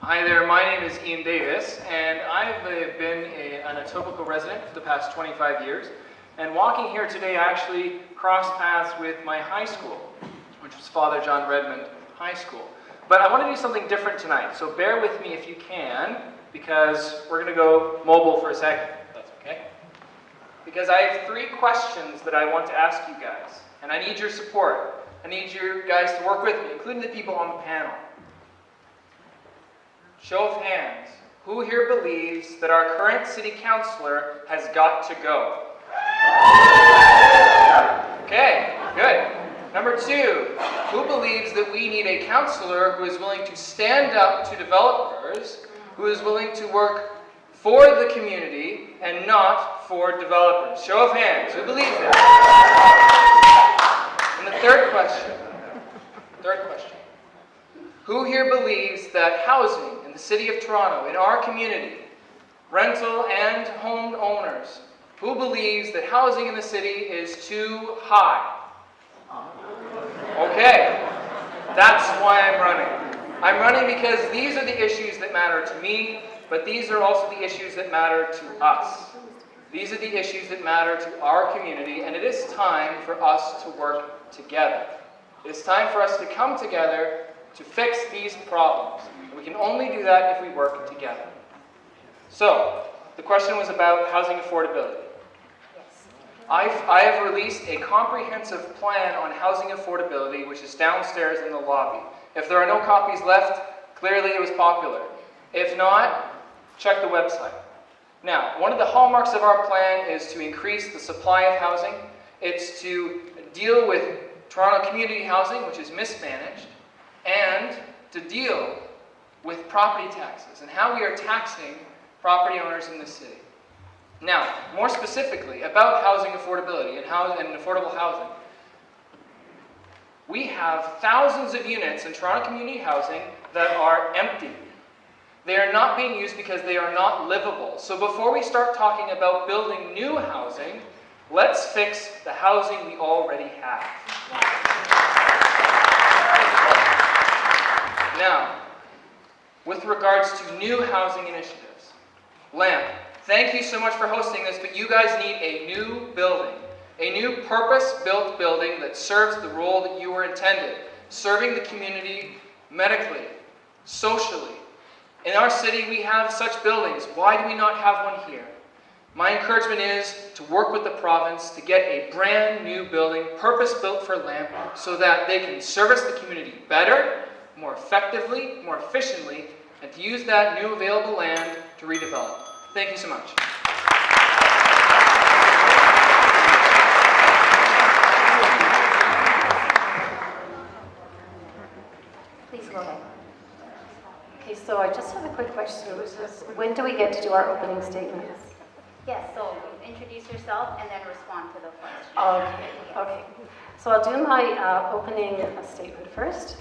Hi there, my name is Iain Davis, and I've been an Etobicoke resident for the past 25 years. And walking here today, I actually crossed paths with my high school, which was Father John Redmond High School. But I want to do something different tonight, so bear with me if you can, because we're going to go mobile for a second, if that's okay. Because I have 3 questions that I want to ask you guys, and I need your support. I need you guys to work with me, including the people on the panel. Show of hands. Who here believes that our current city councillor has got to go? Okay, good. Number 2, who believes that we need a councillor who is willing to stand up to developers, who is willing to work for the community and not for developers? Show of hands. Who believes that? And the third question. Who here believes that housing in the City of Toronto, in our community, rental and home owners, who believes that housing in the city is too high? Okay, that's why I'm running. I'm running because these are the issues that matter to me, but these are also the issues that matter to us. These are the issues that matter to our community, and it is time for us to work together. It is time for us to come together to fix these problems. We can only do that if we work together. So, the question was about housing affordability. I have released a comprehensive plan on housing affordability, which is downstairs in the lobby. If there are no copies left, clearly it was popular. If not, check the website. Now, one of the hallmarks of our plan is to increase the supply of housing. It's to deal with Toronto community housing, which is mismanaged, and to deal with property taxes and how we are taxing property owners in the city. Now, more specifically about housing affordability and affordable housing. We have thousands of units in Toronto community housing that are empty. They are not being used because they are not livable. So before we start talking about building new housing, let's fix the housing we already have. Now, with regards to new housing initiatives, LAMP, thank you so much for hosting this, but you guys need a new building, a new purpose-built building that serves the role that you were intended, serving the community medically, socially. In our city, we have such buildings. Why do we not have one here? My encouragement is to work with the province to get a brand new building, purpose-built for LAMP, so that they can service the community better, more effectively, more efficiently, and to use that new available land to redevelop. Thank you so much. Please go ahead. Okay, so I just have a quick question, which is, when do we get to do our opening statements? Yes, so introduce yourself and then respond to the question. Okay. So I'll do my opening statement first.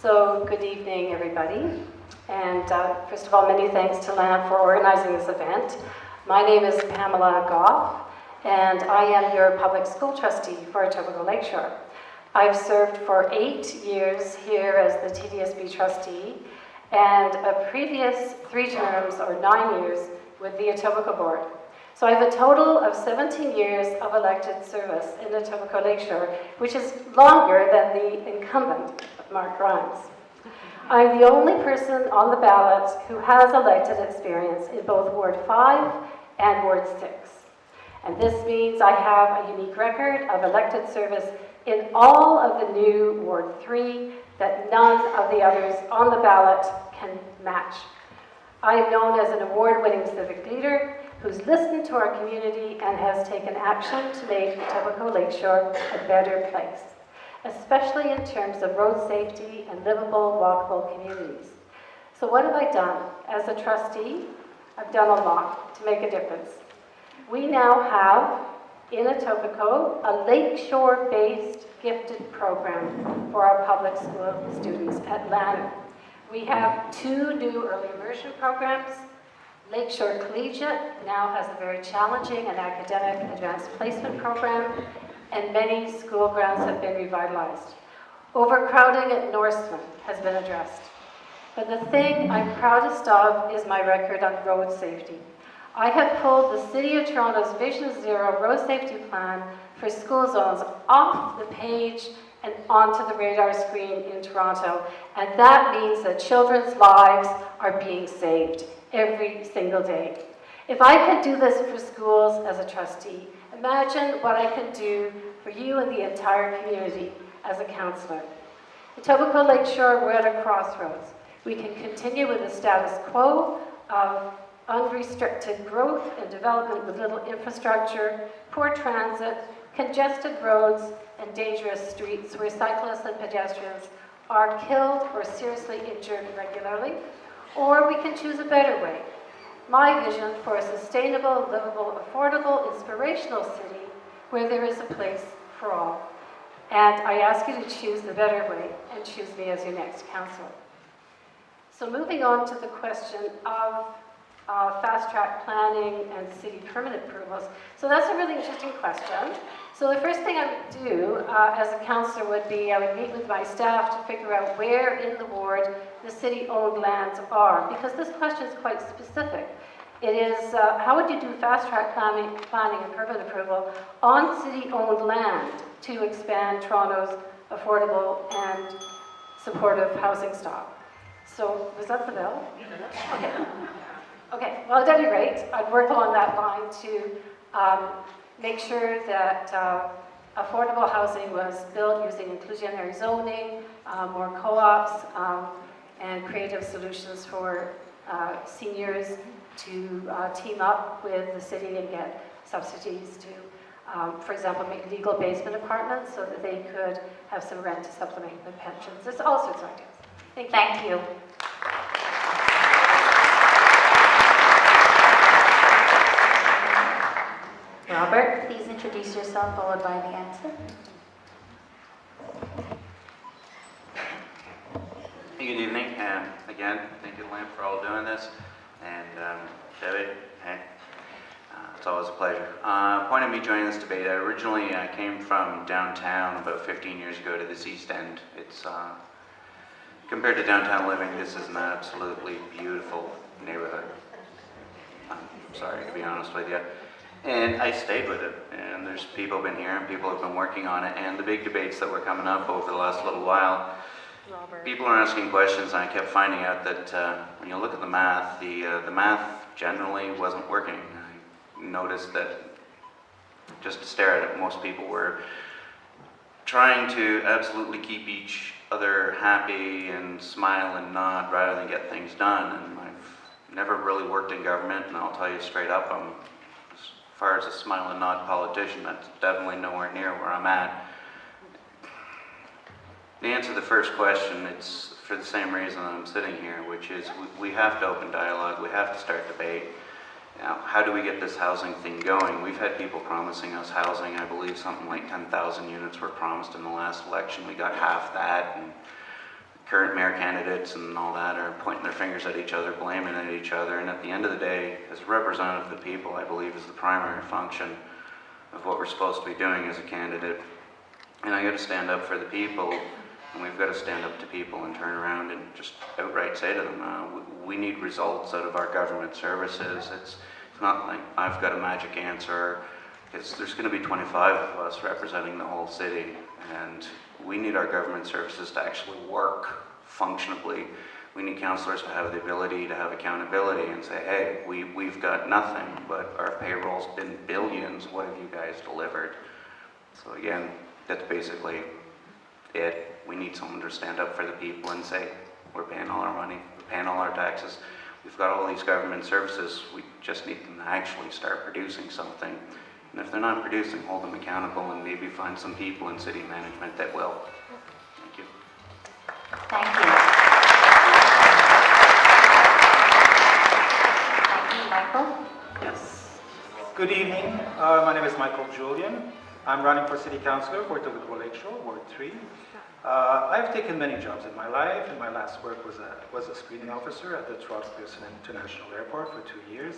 So good evening, everybody. And first of all, many thanks to LAMP for organizing this event. My name is Pamela Gough, and I am your public school trustee for Etobicoke Lakeshore. I've served for 8 years here as the TDSB trustee, and a previous 3 terms, or 9 years, with the Etobicoke board. So I have a total of 17 years of elected service in Etobicoke Lakeshore, which is longer than the incumbent, Mark Grimes. I'm the only person on the ballot who has elected experience in both Ward 5 and Ward 6. And this means I have a unique record of elected service in all of the new Ward 3 that none of the others on the ballot can match. I am known as an award-winning civic leader who's listened to our community and has taken action to make Etobicoke Lakeshore a better place, especially in terms of road safety and livable, walkable communities. So what have I done? As a trustee, I've done a lot to make a difference. We now have, in Etobicoke, a Lakeshore-based gifted program for our public school students at Lanark. We have 2 new early immersion programs. Lakeshore Collegiate now has a very challenging and academic advanced placement program, and many school grounds have been revitalized. Overcrowding at Norseman has been addressed. But the thing I'm proudest of is my record on road safety. I have pulled the City of Toronto's Vision Zero road safety plan for school zones off the page and onto the radar screen in Toronto. And that means that children's lives are being saved every single day. If I could do this for schools as a trustee, imagine what I could do for you and the entire community as a councillor. Etobicoke Lakeshore, we're at a crossroads. We can continue with the status quo of unrestricted growth and development with little infrastructure, poor transit, congested roads, and dangerous streets where cyclists and pedestrians are killed or seriously injured regularly. Or we can choose a better way. My vision for a sustainable, livable, affordable, inspirational city where there is a place for all. And I ask you to choose the better way and choose me as your next councillor. So moving on to the question of fast-track planning and city permit approvals. So that's a really interesting question. So the first thing I would do as a councillor would be I would meet with my staff to figure out where in the ward the city-owned lands are, because this question is quite specific. It is, how would you do fast-track planning and permit approval on city-owned land to expand Toronto's affordable and supportive housing stock? So, was that the bill? Okay. Okay, well, at any rate, I'd work along that line to make sure that affordable housing was built using inclusionary zoning, more co-ops, and creative solutions for seniors to team up with the city and get subsidies to, for example, make legal basement apartments so that they could have some rent to supplement their pensions. There's all sorts of ideas. Thank you. Thank you. Robert, please introduce yourself, followed by the answer. Good evening, and again, thank you, Iain, for all doing this, and David, hey, it's always a pleasure. Point of me joining this debate, originally I came from downtown about 15 years ago to this East End. It's, compared to downtown living, this is an absolutely beautiful neighborhood. I'm sorry to be honest with you. And I stayed with it, and there's people been here, and people have been working on it, and the big debates that were coming up over the last little while, people are asking questions, and I kept finding out that when you look at the math, the math generally wasn't working. I noticed that, just to stare at it, most people were trying to absolutely keep each other happy and smile and nod rather than get things done, and I've never really worked in government, and I'll tell you straight up, as far as a smile and nod politician, that's definitely nowhere near where I'm at. To answer the first question, it's for the same reason I'm sitting here, which is we have to open dialogue, we have to start debate. Now, how do we get this housing thing going? We've had people promising us housing. I believe something like 10,000 units were promised in the last election. We got half that, and current mayor candidates and all that are pointing their fingers at each other, blaming at each other, and at the end of the day, as a representative of the people, I believe is the primary function of what we're supposed to be doing as a candidate. And I got to stand up for the people, and we've got to stand up to people and turn around and just outright say to them, we need results out of our government services. It's not like I've got a magic answer. There's going to be 25 of us representing the whole city, and we need our government services to actually work functionally. We need councillors to have the ability to have accountability and say, hey, we've got nothing, but our payroll's been billions. What have you guys delivered? So again, that's basically it. We need someone to stand up for the people and say, we're paying all our money, we're paying all our taxes. We've got all these government services. We just need them to actually start producing something. And if they're not producing, hold them accountable and maybe find some people in city management that will. Thank you. Thank you. Thank you, Michael. Yes. Good evening. My name is Michael Julian. I'm running for City Councillor for Etobicoke Lakeshore, Ward 3. I've taken many jobs in my life, and my last work was a screening officer at the Toronto Pearson International Airport for 2 years.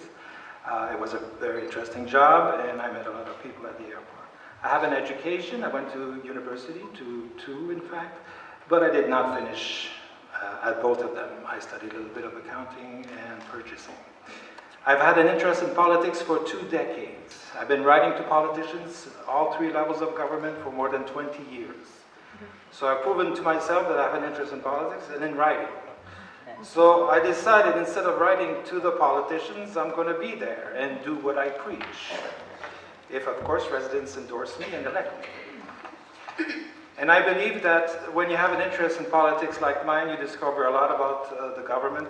It was a very interesting job, and I met a lot of people at the airport. I have an education. I went to university, two in fact, but I did not finish at both of them. I studied a little bit of accounting and purchasing. I've had an interest in politics for 2 decades. I've been writing to politicians, all 3 levels of government, for more than 20 years. So I've proven to myself that I have an interest in politics and in writing. So I decided, instead of writing to the politicians, I'm going to be there and do what I preach. If, of course, residents endorse me and elect me. And I believe that when you have an interest in politics like mine, you discover a lot about the government,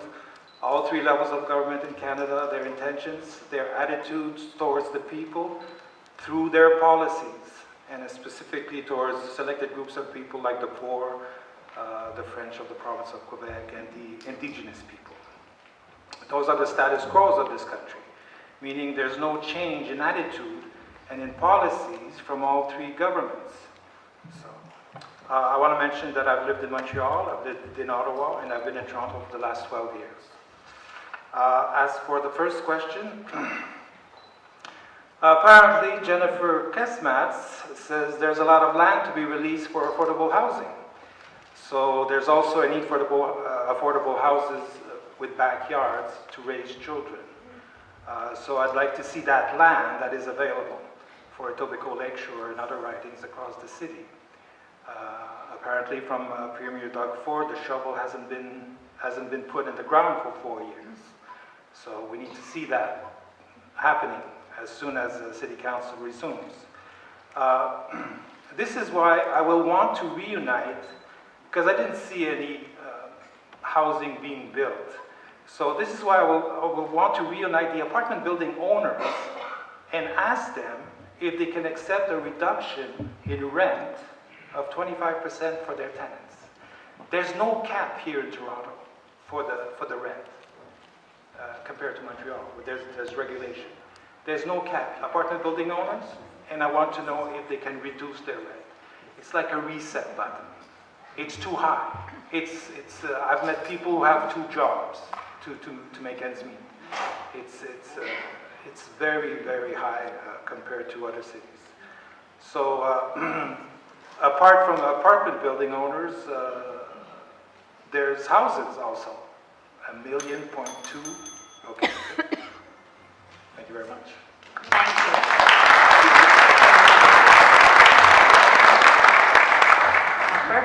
all 3 levels of government in Canada, their intentions, their attitudes towards the people, through their policies, and specifically towards selected groups of people like the poor, the French of the province of Quebec, and the indigenous people. Those are the status quos of this country, meaning there's no change in attitude and in policies from all 3 governments. So, I want to mention that I've lived in Montreal, I've lived in Ottawa, and I've been in Toronto for the last 12 years. As for the first question, apparently Jennifer Kesmats says there's a lot of land to be released for affordable housing. So there's also a need for affordable houses with backyards to raise children. So I'd like to see that land that is available for Etobicoke, Lakeshore, and other ridings across the city. Apparently from Premier Doug Ford, the shovel hasn't been put in the ground for 4 years. So we need to see that happening as soon as the City Council resumes. This is why I will want to reunite, because I didn't see any housing being built. So this is why I will want to reunite the apartment building owners and ask them if they can accept a reduction in rent of 25% for their tenants. There's no cap here in Toronto for the rent compared to Montreal. There's regulation. There's no cap. Apartment building owners, and I want to know if they can reduce their rent. It's like a reset button. It's too high. I've met people who have 2 jobs to make ends meet. It's very, very high compared to other cities. So apart from apartment building owners, there's houses also. 1.2 million. Okay. Thank you very much. Thank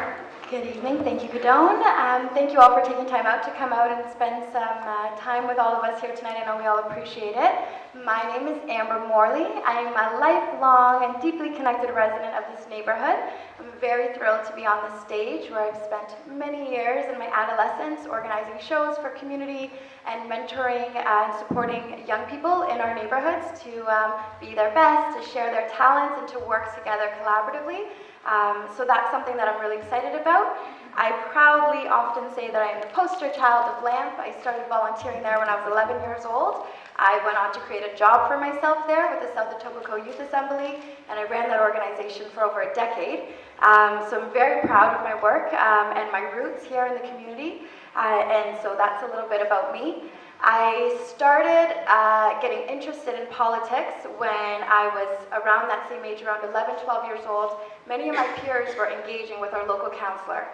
you. Good evening. Thank you, Godone. Thank you all for taking time out to come out and spend some time with all of us here tonight. I know we all appreciate it. My name is Amber Morley. I'm a lifelong and deeply connected resident of this neighborhood. I'm very thrilled to be on the stage where I've spent many years in my adolescence organizing shows for community and mentoring and supporting young people in our neighborhoods to be their best, to share their talents, and to work together collaboratively. So that's something that I'm really excited about. I proudly often say that I'm the poster child of LAMP. I started volunteering there when I was 11 years old. I went on to create a job for myself there with the South Etobicoke Youth Assembly, and I ran that organization for over a decade. So I'm very proud of my work and my roots here in the community, and so that's a little bit about me. I started getting interested in politics when I was around that same age, around 11, 12 years old. Many of my peers were engaging with our local councillor,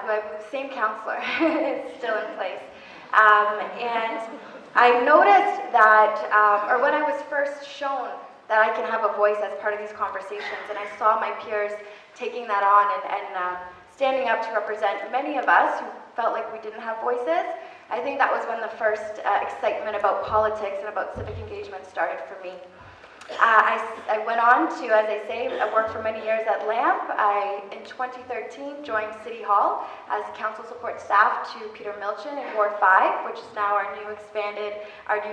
the same councillor is still in place. And I noticed that, or when I was first shown that I can have a voice as part of these conversations, and I saw my peers taking that on and standing up to represent many of us who felt like we didn't have voices, I think that was when the first excitement about politics and about civic engagement started for me. I went on to, as I say, I worked for many years at LAMP. In 2013, joined City Hall as council support staff to Peter Milchin in Ward 5, which is now our new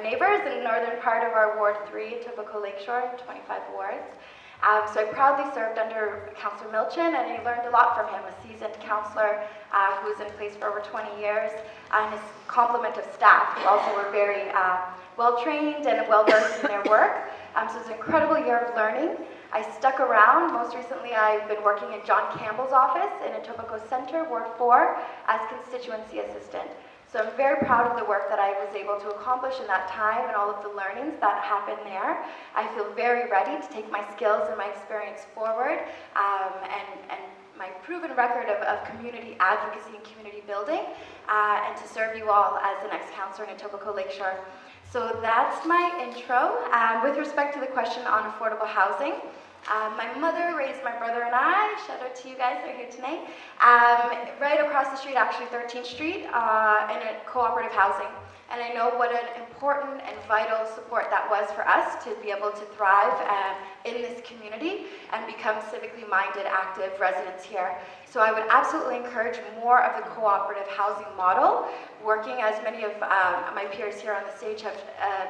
neighbors in the northern part of our Ward 3, Etobicoke Lakeshore, 25 wards. So I proudly served under Councillor Milchin, and I learned a lot from him, a seasoned councillor who was in place for over 20 years, and his complement of staff who also were very well-trained and well-versed in their work. So it was an incredible year of learning. I stuck around. Most recently, I've been working in John Campbell's office in Etobicoke Centre, Ward 4, as constituency assistant. So I'm very proud of the work that I was able to accomplish in that time and all of the learnings that happened there. I feel very ready to take my skills and my experience forward and proven record of community advocacy and community building, and to serve you all as the next councillor in Etobicoke Lakeshore. So that's my intro. With respect to the question on affordable housing, my mother raised my brother and I, shout out to you guys that are here tonight, right across the street, actually 13th Street, in a cooperative housing. And I know what an important and vital support that was for us to be able to thrive in this community and become civically minded, active residents here. So I would absolutely encourage more of the cooperative housing model, working as many of my peers here on the stage have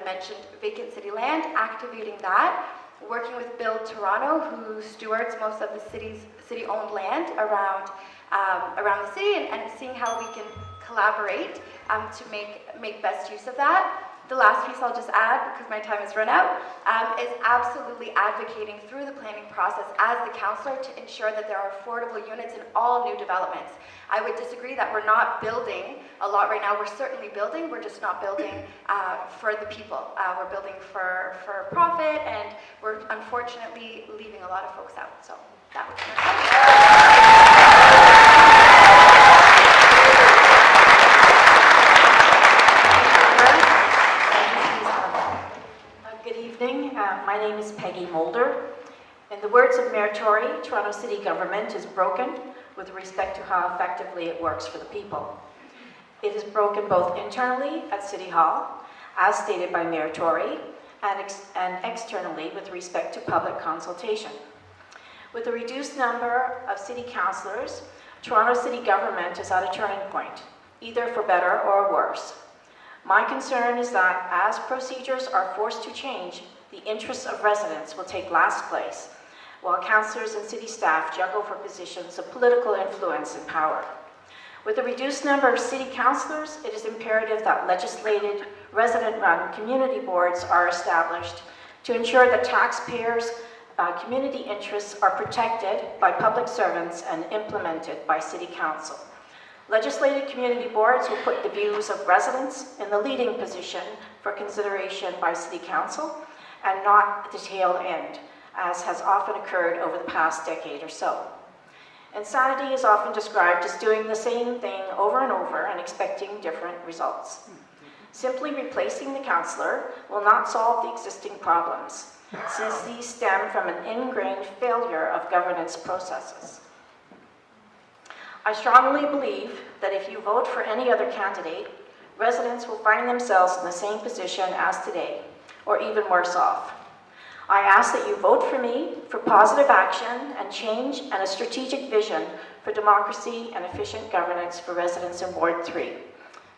mentioned vacant city land, activating that, working with Build Toronto, who stewards most of the city-owned land around the city, and seeing how we can collaborate to make best use of that. The last piece I'll just add, because my time has run out, is absolutely advocating through the planning process as the councillor to ensure that there are affordable units in all new developments. I would disagree that we're not building a lot right now. We're certainly building, we're just not building for the people. We're building for profit, and we're unfortunately leaving a lot of folks out. So that would be my Good evening. My name is Peggy Holder. In the words of Mayor Tory, Toronto City Government is broken with respect to how effectively it works for the people. It is broken both internally at City Hall, as stated by Mayor Tory, and externally with respect to public consultation. With a reduced number of city councillors, Toronto City Government is at a turning point, either for better or worse. My concern is that as procedures are forced to change, the interests of residents will take last place, while councillors and city staff juggle for positions of political influence and power. With a reduced number of city councillors, it is imperative that legislated, resident-run community boards are established to ensure that taxpayers' community interests are protected by public servants and implemented by City Council. Legislated community boards will put the views of residents in the leading position for consideration by City Council and not at the tail end, as has often occurred over the past decade or so. Insanity is often described as doing the same thing over and over and expecting different results. Simply replacing the councillor will not solve the existing problems, since these stem from an ingrained failure of governance processes. I strongly believe that if you vote for any other candidate, residents will find themselves in the same position as today, or even worse off. I ask that you vote for me for positive action and change and a strategic vision for democracy and efficient governance for residents in Ward 3.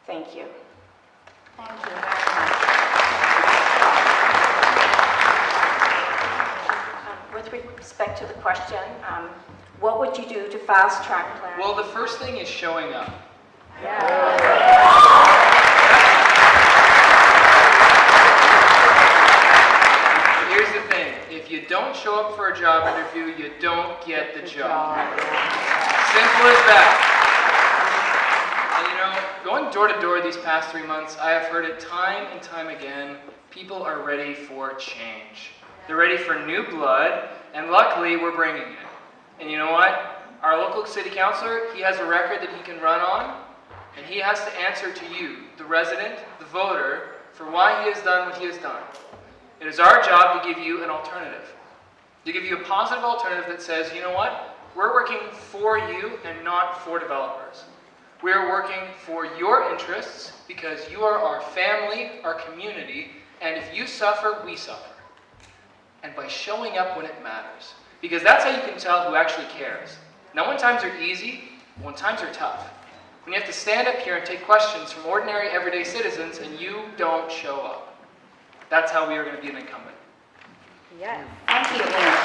Thank you. Thank you very much. With respect to the question, what would you do to fast-track plan? Well, the first thing is showing up. Here's the thing. If you don't show up for a job interview, you don't get the job. Simple as that. And you know, going door to door these past 3 months, I have heard it time and time again. People are ready for change. They're ready for new blood, and luckily we're bringing it. And you know what? Our local city councillor, he has a record that he can run on, and he has to answer to you, the resident, the voter, for why he has done what he has done. It is our job to give you an alternative, to give you a positive alternative that says, you know what? We're working for you and not for developers. We're working for your interests because you are our family, our community, and if you suffer, we suffer. And by showing up when it matters. Because that's how you can tell who actually cares. Not when times are easy, but when times are tough. When you have to stand up here and take questions from ordinary, everyday citizens and you don't show up. That's how we are going to be an incumbent. Yes. Thank you, Iain.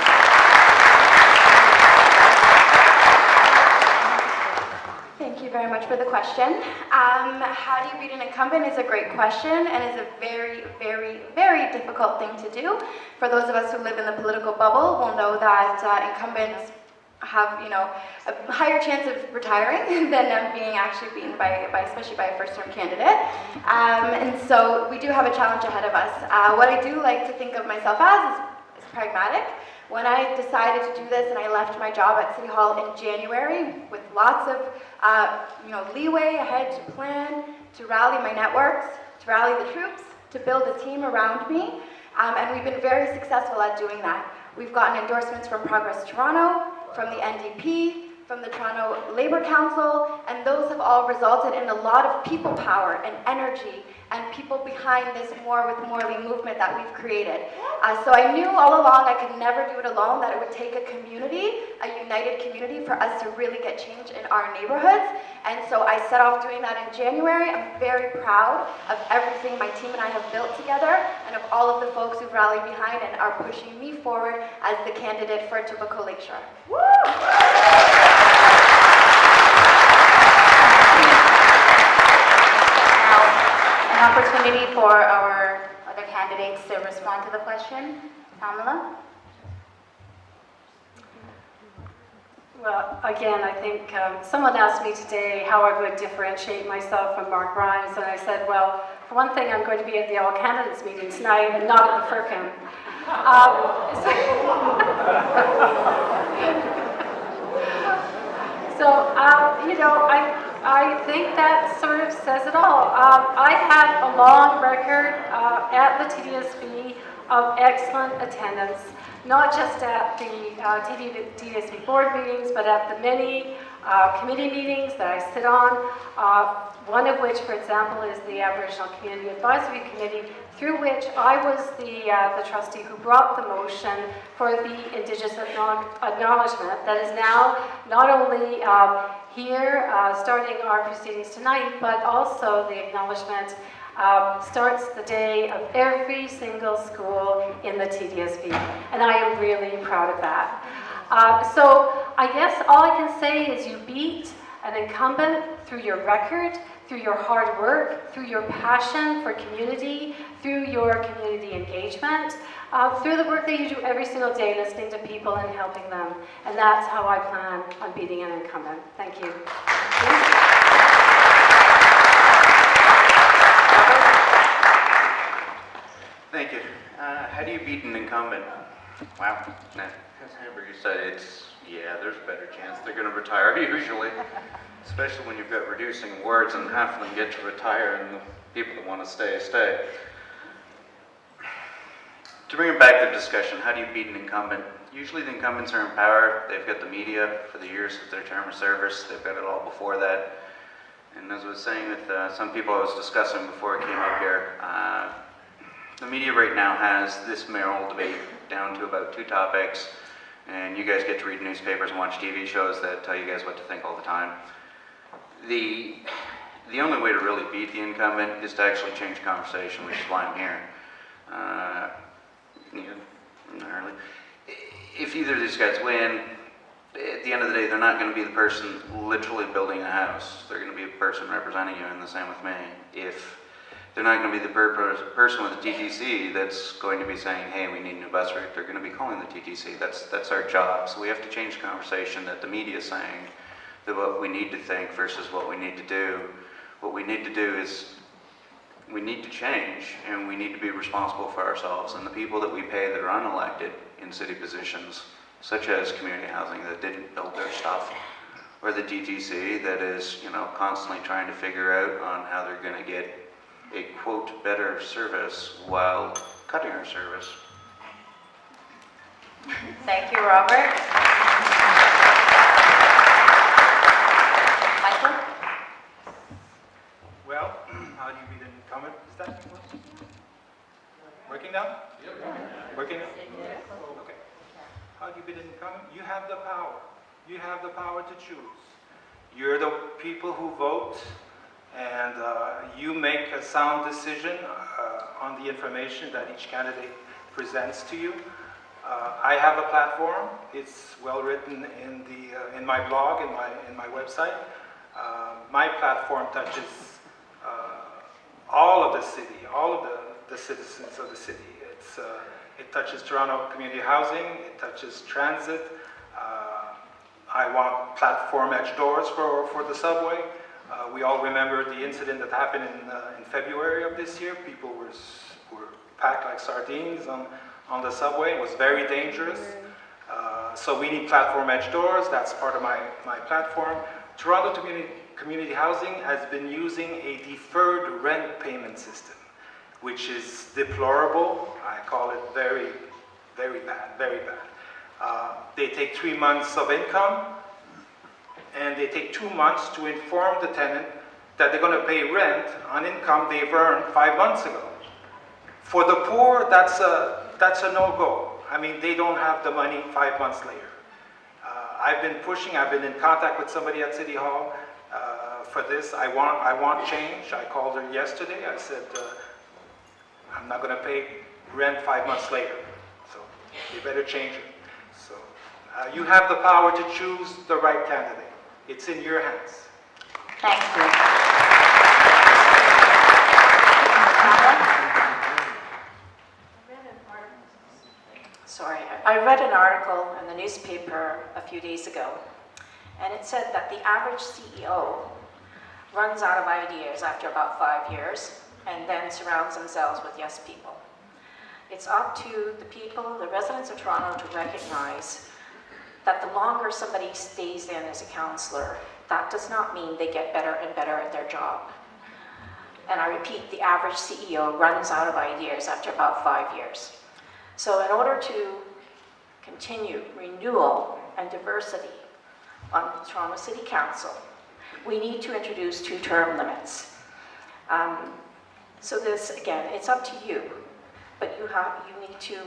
Thank you very much for the question. How do you beat an incumbent is a great question and is a very, very, very difficult thing to do. For those of us who live in the political bubble, we'll know that incumbents have, you know, a higher chance of retiring than being actually beaten by especially by a first-term candidate. And so we do have a challenge ahead of us. What I do like to think of myself as is pragmatic. When I decided to do this and I left my job at City Hall in January with lots of leeway ahead to plan, to rally my networks, to rally the troops, to build a team around me, and we've been very successful at doing that. We've gotten endorsements from Progress Toronto, from the NDP, from the Toronto Labour Council, and those have all resulted in a lot of people power and energy and people behind this More with Morley movement that we've created. So I knew all along I could never do it alone, that it would take a community, a united community, for us to really get change in our neighborhoods. And so I set off doing that in January. I'm very proud of everything my team and I have built together, and of all of the folks who've rallied behind and are pushing me forward as the candidate for Etobicoke Lakeshore. Woo! An opportunity for our other candidates to respond to the question. Pamela? Well, again, I think someone asked me today how I would differentiate myself from Mark Grimes, and I said, well, for one thing, I'm going to be at the all-candidates meeting tonight and not at the Firkin. I think that sort of says it all. I have a long record at the TDSB of excellent attendance, not just at the TDSB board meetings, but at the many committee meetings that I sit on, one of which, for example, is the Aboriginal Community Advisory Committee, through which I was the trustee who brought the motion for the Indigenous acknowledgement that is now not only here starting our proceedings tonight, but also the acknowledgement starts the day of every single school in the TDSB, and I am really proud of that. So I guess all I can say is you beat an incumbent through your record, through your hard work, through your passion for community, through your community engagement, through the work that you do every single day listening to people and helping them. And that's how I plan on beating an incumbent. Thank you. Thank you. How do you beat an incumbent? Wow. As Amber, you said, there's a better chance they're going to retire usually. Especially when you've got reducing words and half of them get to retire and the people that want to stay, stay. To bring it back to the discussion, how do you beat an incumbent? Usually the incumbents are in power. They've got the media for the years of their term of service. They've got it all before that. And as I was saying with some people I was discussing before I came up here, the media right now has this mayoral debate down to about 2 topics, and you guys get to read newspapers and watch TV shows that tell you guys what to think all the time. The only way to really beat the incumbent is to actually change conversation, which is why I'm here. If either of these guys win, at the end of the day, they're not going to be the person literally building a house. They're going to be a person representing you, and the same with me. If they're not going to be the person with the TTC that's going to be saying, hey, we need a new bus route, they're going to be calling the TTC. That's our job. So we have to change the conversation that the media is saying, that what we need to think versus what we need to do. What we need to do is we need to change, and we need to be responsible for ourselves and the people that we pay that are unelected in city positions, such as community housing that didn't build their stuff, or the DTC that is, constantly trying to figure out on how they're going to get a quote better service while cutting our service. Thank you, Robert. Michael? Well, how do you beat an incumbent? Is that working now? Working now? Okay. How do you beat an incumbent? You have the power. You have the power to choose. You're the people who vote, and you make a sound decision on the information that each candidate presents to you. I have a platform. It's well written in my blog, in my website. My platform touches all of the city, all of the citizens of the city. It touches Toronto community housing. It touches transit. I want platform edge doors for the subway. We all remember the incident that happened in February of this year. People were packed like sardines on on the subway. It was very dangerous. So we need platform edge doors. That's part of my platform. Toronto Community Housing has been using a deferred rent payment system, which is deplorable. I call it very, very bad, very bad. They take 3 months of income, and they take 2 months to inform the tenant that they're going to pay rent on income they've earned 5 months ago. For the poor, that's a no-go. I mean, they don't have the money 5 months later. I've been pushing, I've been in contact with somebody at City Hall for this. I want change. I called her yesterday. I said, I'm not going to pay rent 5 months later. So you better change it. So you have the power to choose the right candidate. It's in your hands. Thank you. Sorry, I read an article in the newspaper a few days ago, and it said that the average CEO runs out of ideas after about 5 years and then surrounds themselves with yes people. It's up to the people, the residents of Toronto, to recognize that the longer somebody stays in as a councillor, that does not mean they get better and better at their job. And I repeat, the average CEO runs out of ideas after about 5 years. So in order to continue renewal and diversity on Toronto City Council, we need to introduce 2-term limits. So this, again, it's up to you, but you need to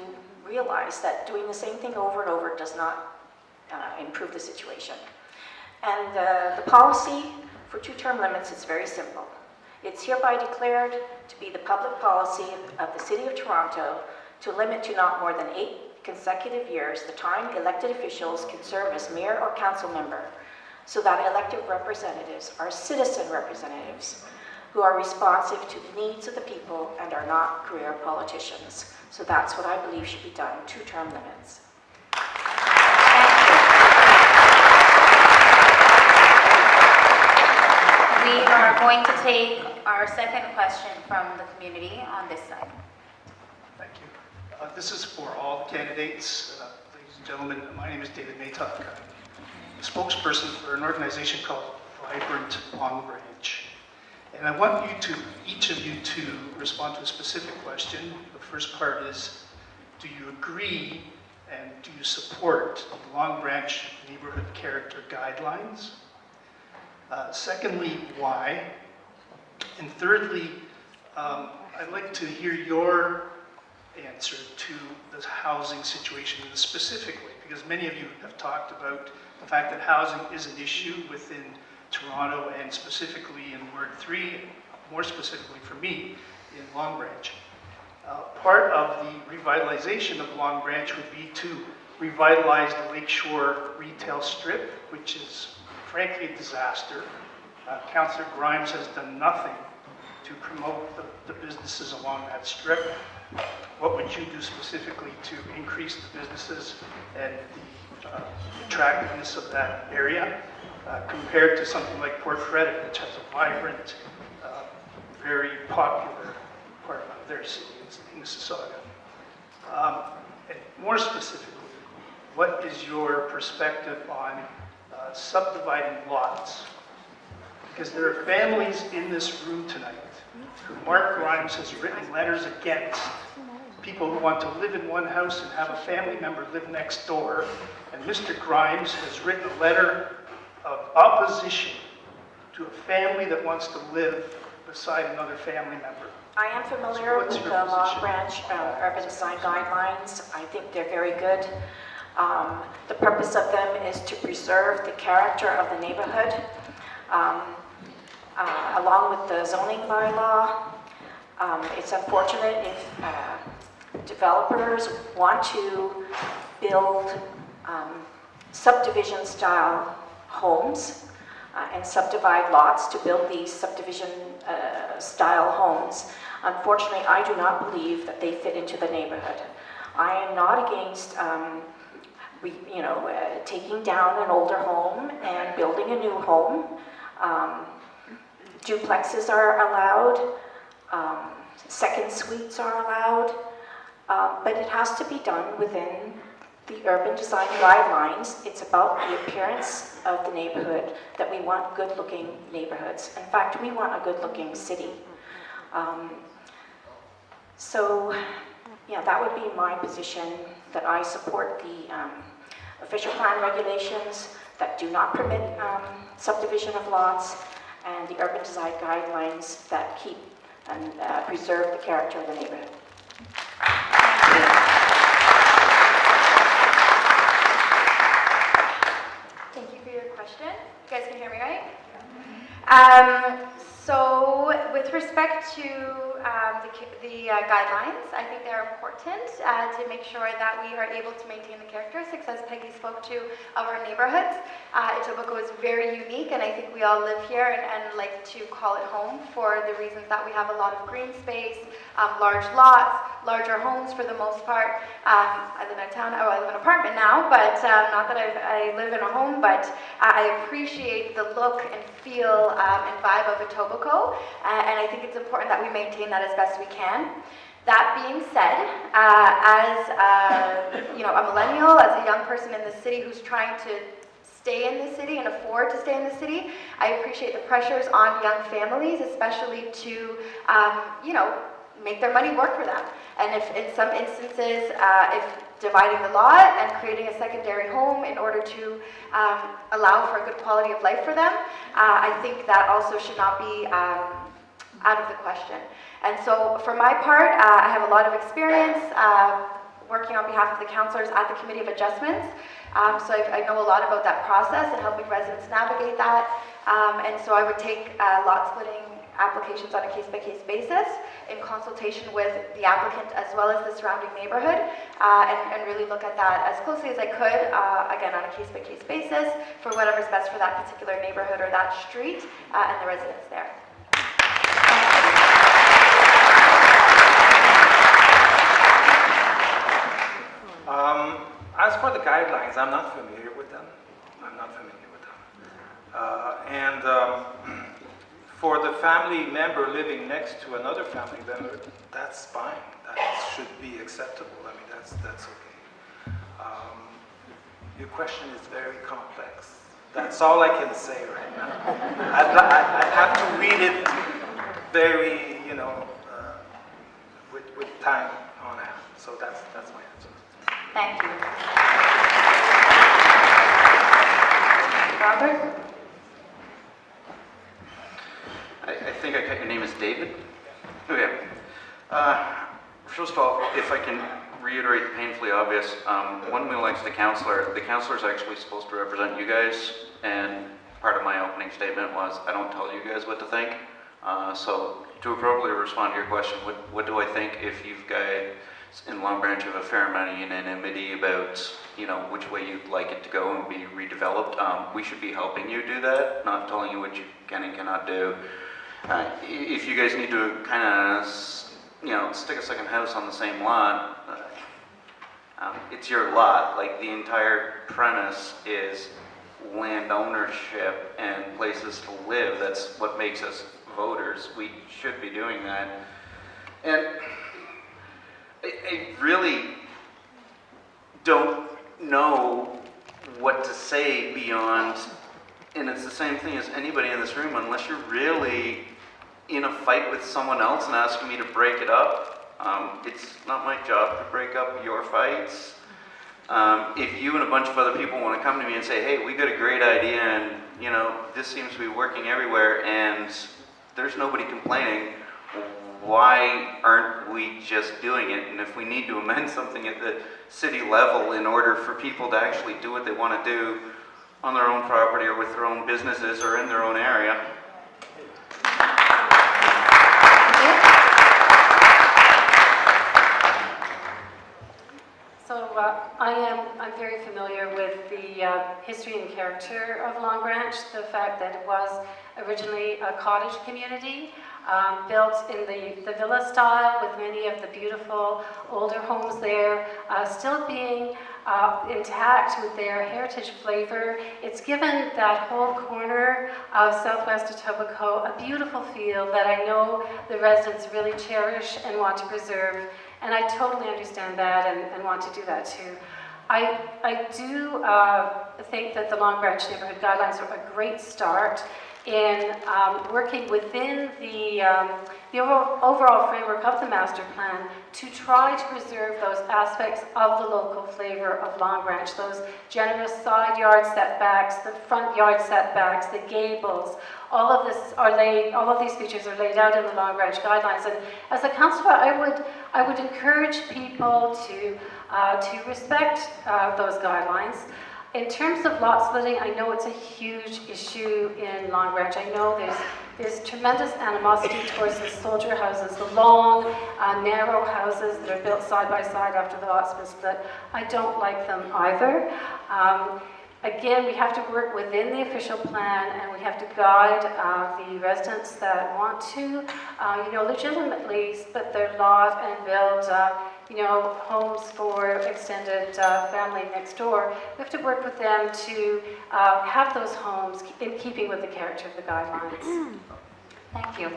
realize that doing the same thing over and over does not improve the situation. And the policy for 2-term limits is very simple. It's hereby declared to be the public policy of the City of Toronto to limit to not more than 8 consecutive years the time elected officials can serve as mayor or council member, so that elected representatives are citizen representatives who are responsive to the needs of the people and are not career politicians. So that's what I believe should be done, 2-term limits. We are going to take our second question from the community on this side. Thank you. This is for all candidates. Ladies and gentlemen, my name is David Maytok. I'm a spokesperson for an organization called Vibrant Long Branch. And I want each of you to respond to a specific question. The first part is, do you agree and do you support the Long Branch Neighborhood Character Guidelines? Secondly, why? And thirdly, I'd like to hear your answer to the housing situation specifically, because many of you have talked about the fact that housing is an issue within Toronto and specifically in Ward 3, more specifically for me, in Long Branch. Part of the revitalization of Long Branch would be to revitalize the Lakeshore retail strip, which is frankly a disaster. Councillor Grimes has done nothing to promote the businesses along that strip. What would you do specifically to increase the businesses and the attractiveness of that area compared to something like Port Credit, which has a vibrant, very popular part of their city in Mississauga? And more specifically, what is your perspective on subdividing lots? Because there are families in this room tonight who Mark Grimes has written letters against, people who want to live in one house and have a family member live next door. And Mr. Grimes has written a letter of opposition to a family that wants to live beside another family member. I am familiar with the Long Branch Urban Design Guidelines. I think they're very good. The purpose of them is to preserve the character of the neighborhood, along with the zoning bylaw. It's unfortunate if developers want to build subdivision-style homes and subdivide lots to build these subdivision-style homes. Unfortunately, I do not believe that they fit into the neighborhood. I am not against taking down an older home and building a new home. Duplexes are allowed. Second suites are allowed. But it has to be done within the urban design guidelines. It's about the appearance of the neighborhood, that we want good-looking neighborhoods. In fact, we want a good-looking city. So, yeah, that would be my position, that I support the official plan regulations that do not permit subdivision of lots, and the urban design guidelines that keep and preserve the character of the neighborhood. Thank you for your question. You guys can hear me, right? So with respect to the guidelines, I think they're important to make sure that we are able to maintain the characteristics, as Peggy spoke to, of our neighborhoods. Etobicoke is very unique, and I think we all live here and like to call it home for the reasons that we have a lot of green space, large lots, larger homes for the most part. I live in a town, I live in an apartment now, but not that I live in a home, but I appreciate the look and feel and vibe of Etobicoke, and I think it's important that we maintain that as best we can. That being said, as a millennial, as a young person in the city who's trying to stay in the city and afford to stay in the city, I appreciate the pressures on young families, especially to, make their money work for them. And if in some instances, if dividing the lot and creating a secondary home in order to allow for a good quality of life for them, I think that also should not be out of the question. And so for my part, I have a lot of experience working on behalf of the councillors at the Committee of Adjustments. So I know a lot about that process and helping residents navigate that. And so I would take lot splitting applications on a case-by-case basis in consultation with the applicant as well as the surrounding neighborhood, and really look at that as closely as I could, again on a case-by-case basis, for whatever's best for that particular neighborhood or that street and the residents there. As for the guidelines, I'm not familiar with them. For the family member living next to another family member, that's fine. That should be acceptable. I mean, that's okay. Your question is very complex. That's all I can say right now. I'd have to read it very, with time on hand. So that's my answer. Thank you. Robert? I think I got your name as David. Okay. First of all, if I can reiterate the painfully obvious, one who likes the councillor is actually supposed to represent you guys, and part of my opening statement was, I don't tell you guys what to think. So to appropriately respond to your question, what do I think if you guys in Long Branch have a fair amount of unanimity about, which way you'd like it to go and be redeveloped? We should be helping you do that, not telling you what you can and cannot do. If you guys need to kind of, stick a second house on the same lot, it's your lot. Like, the entire premise is land ownership and places to live. That's what makes us voters. We should be doing that. And I really don't know what to say beyond, and it's the same thing as anybody in this room, unless you're really in a fight with someone else and asking me to break it up. It's not my job to break up your fights. If you and a bunch of other people want to come to me and say, hey, we got a great idea and, this seems to be working everywhere and there's nobody complaining, why aren't we just doing it? And if we need to amend something at the city level in order for people to actually do what they want to do on their own property or with their own businesses or in their own area. So I'm very familiar with the history and character of Long Branch, the fact that it was originally a cottage community built in the villa style with many of the beautiful older homes there still being intact with their heritage flavor. It's given that whole corner of southwest Etobicoke a beautiful feel that I know the residents really cherish and want to preserve And I totally understand that and want to do that too. I do think that the Long Branch Neighbourhood Guidelines are a great start in working within the overall framework of the master plan to try to preserve those aspects of the local flavour of Long Branch, those generous side yard setbacks, the front yard setbacks, the gables. All of these features are laid out in the Long Branch Guidelines. And as a councillor, I would encourage people to respect those guidelines. In terms of lot splitting, I know it's a huge issue in Long Branch. I know there's tremendous animosity towards the soldier houses, the long, narrow houses that are built side by side after the lots been split. I don't like them either. Again, we have to work within the official plan, and we have to guide the residents that want to, legitimately split their lot and build, homes for extended family next door. We have to work with them to have those homes in keeping with the character of the guidelines. Thank you.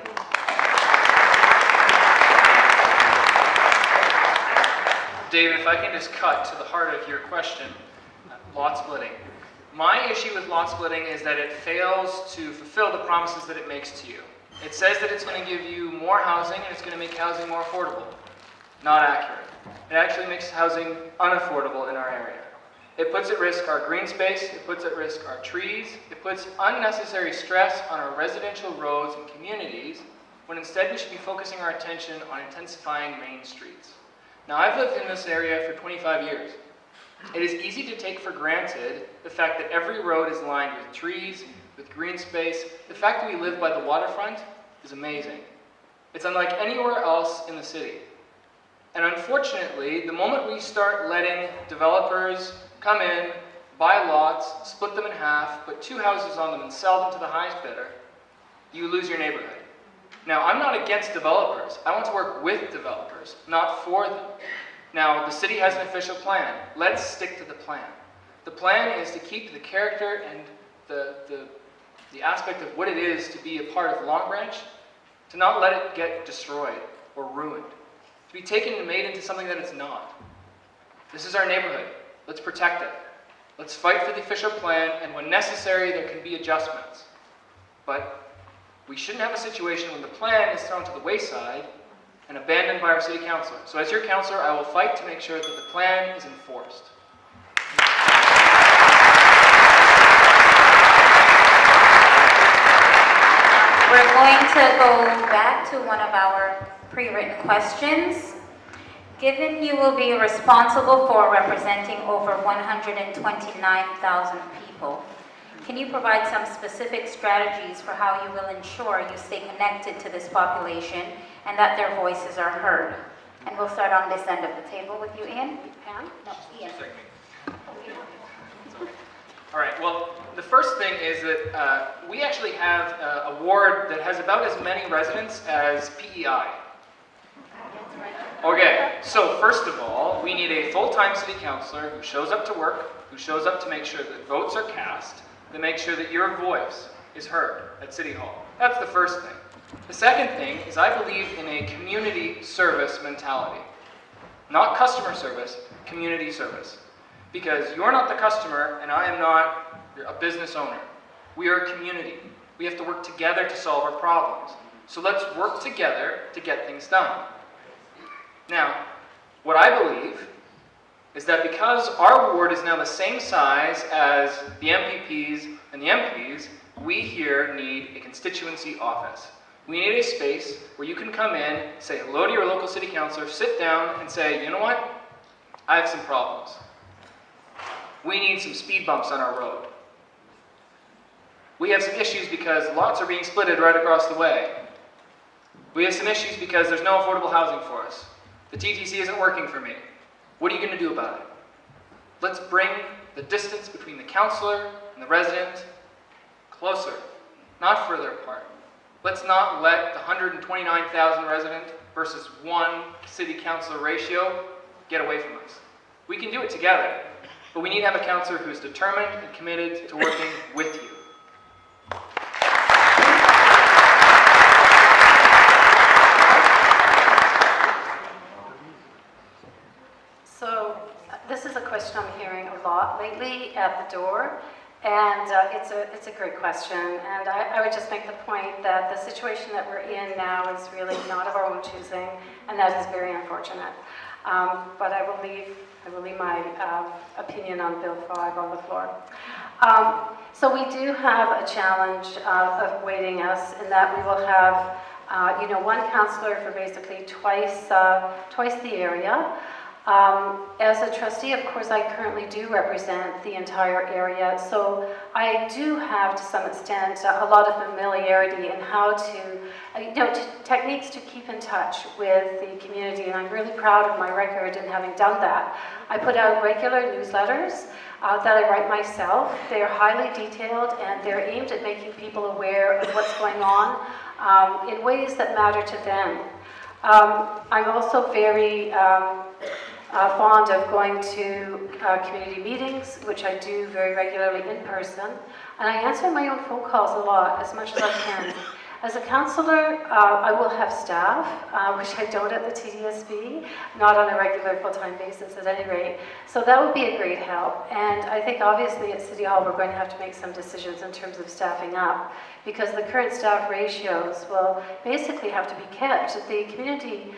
David, if I can just cut to the heart of your question, lot splitting. My issue with lot splitting is that it fails to fulfill the promises that it makes to you. It says that it's going to give you more housing and it's going to make housing more affordable. Not accurate. It actually makes housing unaffordable in our area. It puts at risk our green space, it puts at risk our trees, it puts unnecessary stress on our residential roads and communities, when instead we should be focusing our attention on intensifying main streets. Now, I've lived in this area for 25 years. It is easy to take for granted the fact that every road is lined with trees, with green space. The fact that we live by the waterfront is amazing. It's unlike anywhere else in the city. And unfortunately, the moment we start letting developers come in, buy lots, split them in half, put two houses on them and sell them to the highest bidder, you lose your neighborhood. Now, I'm not against developers. I want to work with developers, not for them. Now, the city has an official plan. Let's stick to the plan. The plan is to keep the character and the aspect of what it is to be a part of Long Branch, to not let it get destroyed or ruined, to be taken and made into something that it's not. This is our neighborhood. Let's protect it. Let's fight for the official plan, and when necessary, there can be adjustments. But we shouldn't have a situation when the plan is thrown to the wayside and abandoned by our city councilor. So as your councilor, I will fight to make sure that the plan is enforced. We're going to go back to one of our pre-written questions. Given you will be responsible for representing over 129,000 people, can you provide some specific strategies for how you will ensure you stay connected to this population and that their voices are heard? And we'll start on this end of the table with you, Iain. Pam? No, Iain. All right, well, the first thing is that we actually have a ward that has about as many residents as PEI. Okay, so first of all, we need a full-time city councilor who shows up to work, who shows up to make sure that votes are cast, to make sure that your voice is heard at City Hall. That's the first thing. The second thing is I believe in a community service mentality. Not customer service, community service. Because you're not the customer and I am not a business owner. We are a community. We have to work together to solve our problems. So let's work together to get things done. Now, what I believe is that because our ward is now the same size as the MPPs and the MPs, we here need a constituency office. We need a space where you can come in, say hello to your local city councilor, sit down and say, you know what? I have some problems. We need some speed bumps on our road. We have some issues because lots are being splitted right across the way. We have some issues because there's no affordable housing for us. The TTC isn't working for me. What are you going to do about it? Let's bring the distance between the councillor and the resident closer, not further apart. Let's not let the 129,000 resident versus one city councilor ratio get away from us. We can do it together, but we need to have a councillor who is determined and committed to working with you. door. And it's a great question, and I would just make the point that the situation that we're in now is really not of our own choosing, and that is very unfortunate. But I will leave my opinion on Bill 5 on the floor. So we do have a challenge awaiting us in that we will have, one councillor for basically twice the area. As a trustee, of course, I currently do represent the entire area, so I do have, to some extent, a lot of familiarity in how to, techniques to keep in touch with the community, and I'm really proud of my record in having done that. I put out regular newsletters that I write myself. They're highly detailed, and they're aimed at making people aware of what's going on in ways that matter to them. I'm also very fond of going to community meetings, which I do very regularly in person, and I answer my own phone calls a lot, as much as I can. As a councillor, I will have staff, which I don't at the TDSB, not on a regular full-time basis at any rate. So that would be a great help. And I think obviously at City Hall we're going to have to make some decisions in terms of staffing up, because the current staff ratios will basically have to be kept. The community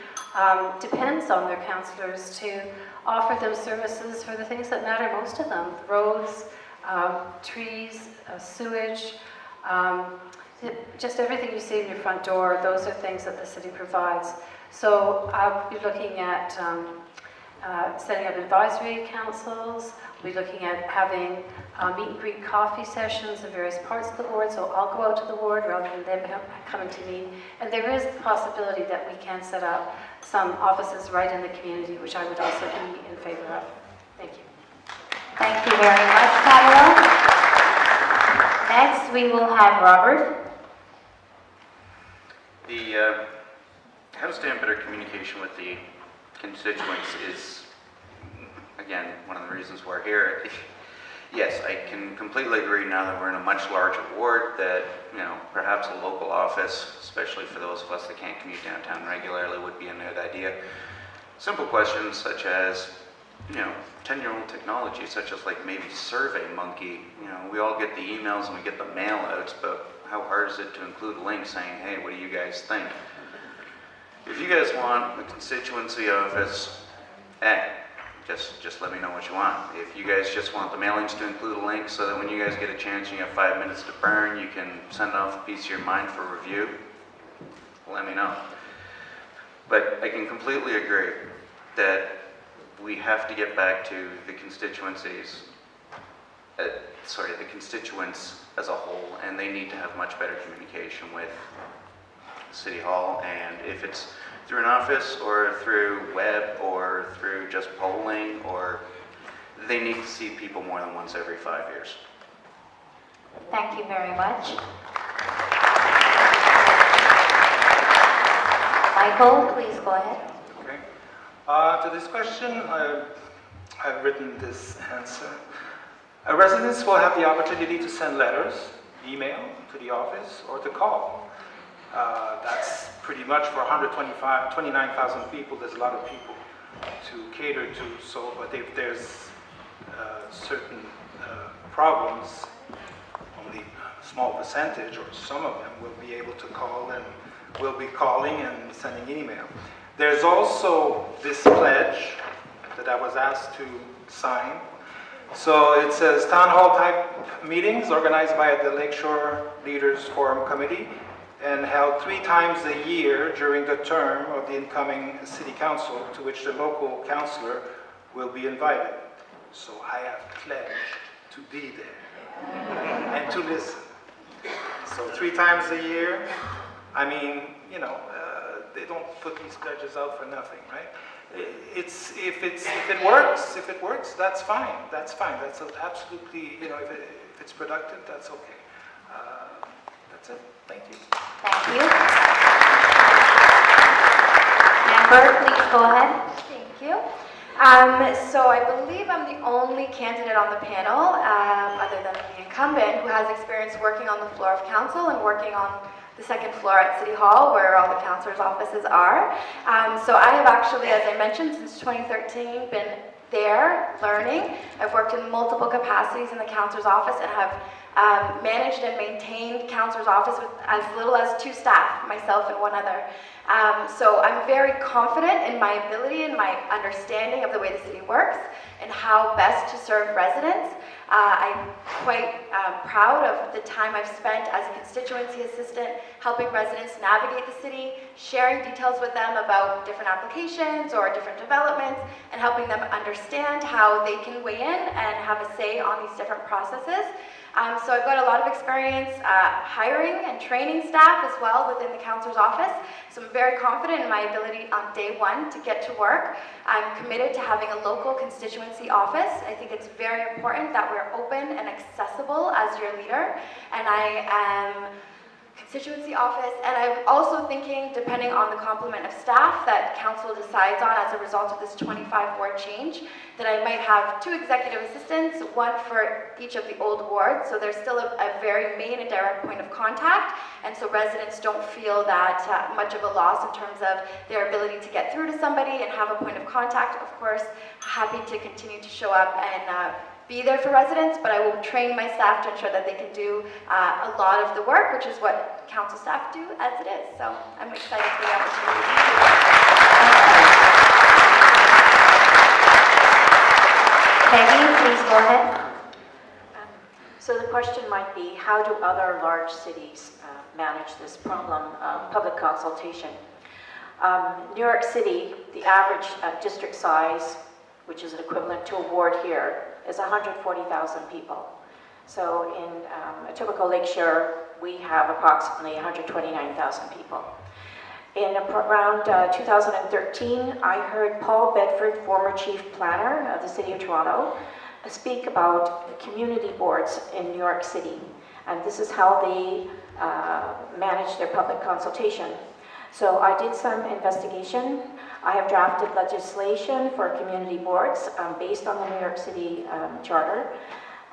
depends on their councillors to offer them services for the things that matter most to them: roads, trees, sewage, just everything you see in your front door. Those are things that the city provides. So I'll be looking at setting up advisory councils. We'll be looking at having meet and greet coffee sessions in various parts of the ward, so I'll go out to the ward rather than them coming to me. And there is the possibility that we can set up some offices right in the community, which I would also be in favor of. Thank you. Thank you very much, Pamela. Next, we will have Robert. How to stay in better communication with the constituents is, again, one of the reasons we're here. Yes, I can completely agree now that we're in a much larger ward that, perhaps a local office, especially for those of us that can't commute downtown regularly, would be a good idea. Simple questions such as, 10-year-old technology, such as like maybe SurveyMonkey. We all get the emails and we get the mail outs, but how hard is it to include links saying, hey, what do you guys think? If you guys want the constituency office, just let me know what you want. If you guys just want the mailings to include a link so that when you guys get a chance and you have 5 minutes to burn, you can send off a piece of your mind for review, let me know. But I can completely agree that we have to get back to the constituencies, the constituents as a whole, and they need to have much better communication with City Hall. And if it's through an office or through web or through just polling, or they need to see people more than once every 5 years. Thank you very much. Michael, please go ahead. Okay. To this question, I've written this answer. Residents will have the opportunity to send letters, email to the office, or to call. That's pretty much for 29,000 people. There's a lot of people to cater to. So, but if there's certain problems, only a small percentage or some of them will be able to call, and will be calling and sending email. There's also this pledge that I was asked to sign. So it says town hall type meetings organized by the Lakeshore Leaders Forum Committee and held 3 times a year during the term of the incoming city council, to which the local councillor will be invited. So I have pledged to be there and to listen. So 3 times a year, I mean, they don't put these pledges out for nothing, right? If it works, that's fine. That's fine. That's absolutely, if it's productive, that's okay. That's it. Thank you. Thank you. Amber, please go ahead. Thank you. So I believe I'm the only candidate on the panel, other than the incumbent, who has experience working on the floor of council and working on the second floor at City Hall, where all the councillors' offices are. So I have actually, as I mentioned, since 2013, been there learning. I've worked in multiple capacities in the counselor's office and have managed and maintained counselor's office with as little as 2 staff, myself and one other. So I'm very confident in my ability and my understanding of the way the city works and how best to serve residents. I'm quite proud of the time I've spent as a constituency assistant, helping residents navigate the city, sharing details with them about different applications or different developments, and helping them understand how they can weigh in and have a say on these different processes. So I've got a lot of experience hiring and training staff as well within the councillor's office. So I'm very confident in my ability on day one to get to work. I'm committed to having a local constituency office. I think it's very important that we're open and accessible as your leader. And I am constituency office, and I'm also thinking, depending on the complement of staff that council decides on as a result of this 25 ward change, that I might have 2 executive assistants, 1 for each of the old wards, so there's still a very main and direct point of contact, and so residents don't feel that much of a loss in terms of their ability to get through to somebody and have a point of contact. Of course, happy to continue to show up and be there for residents, but I will train my staff to ensure that they can do a lot of the work, which is what council staff do as it is. So I'm excited for the opportunity. Peggy, please go ahead. So the question might be, how do other large cities manage this problem of public consultation? New York City, the average district size, which is an equivalent to a ward here, is 140,000 people. So in Etobicoke Lakeshore, we have approximately 129,000 people. In around 2013, I heard Paul Bedford, former chief planner of the City of Toronto, speak about community boards in New York City. And this is how they manage their public consultation. So I did some investigation. I have drafted legislation for community boards based on the New York City Charter.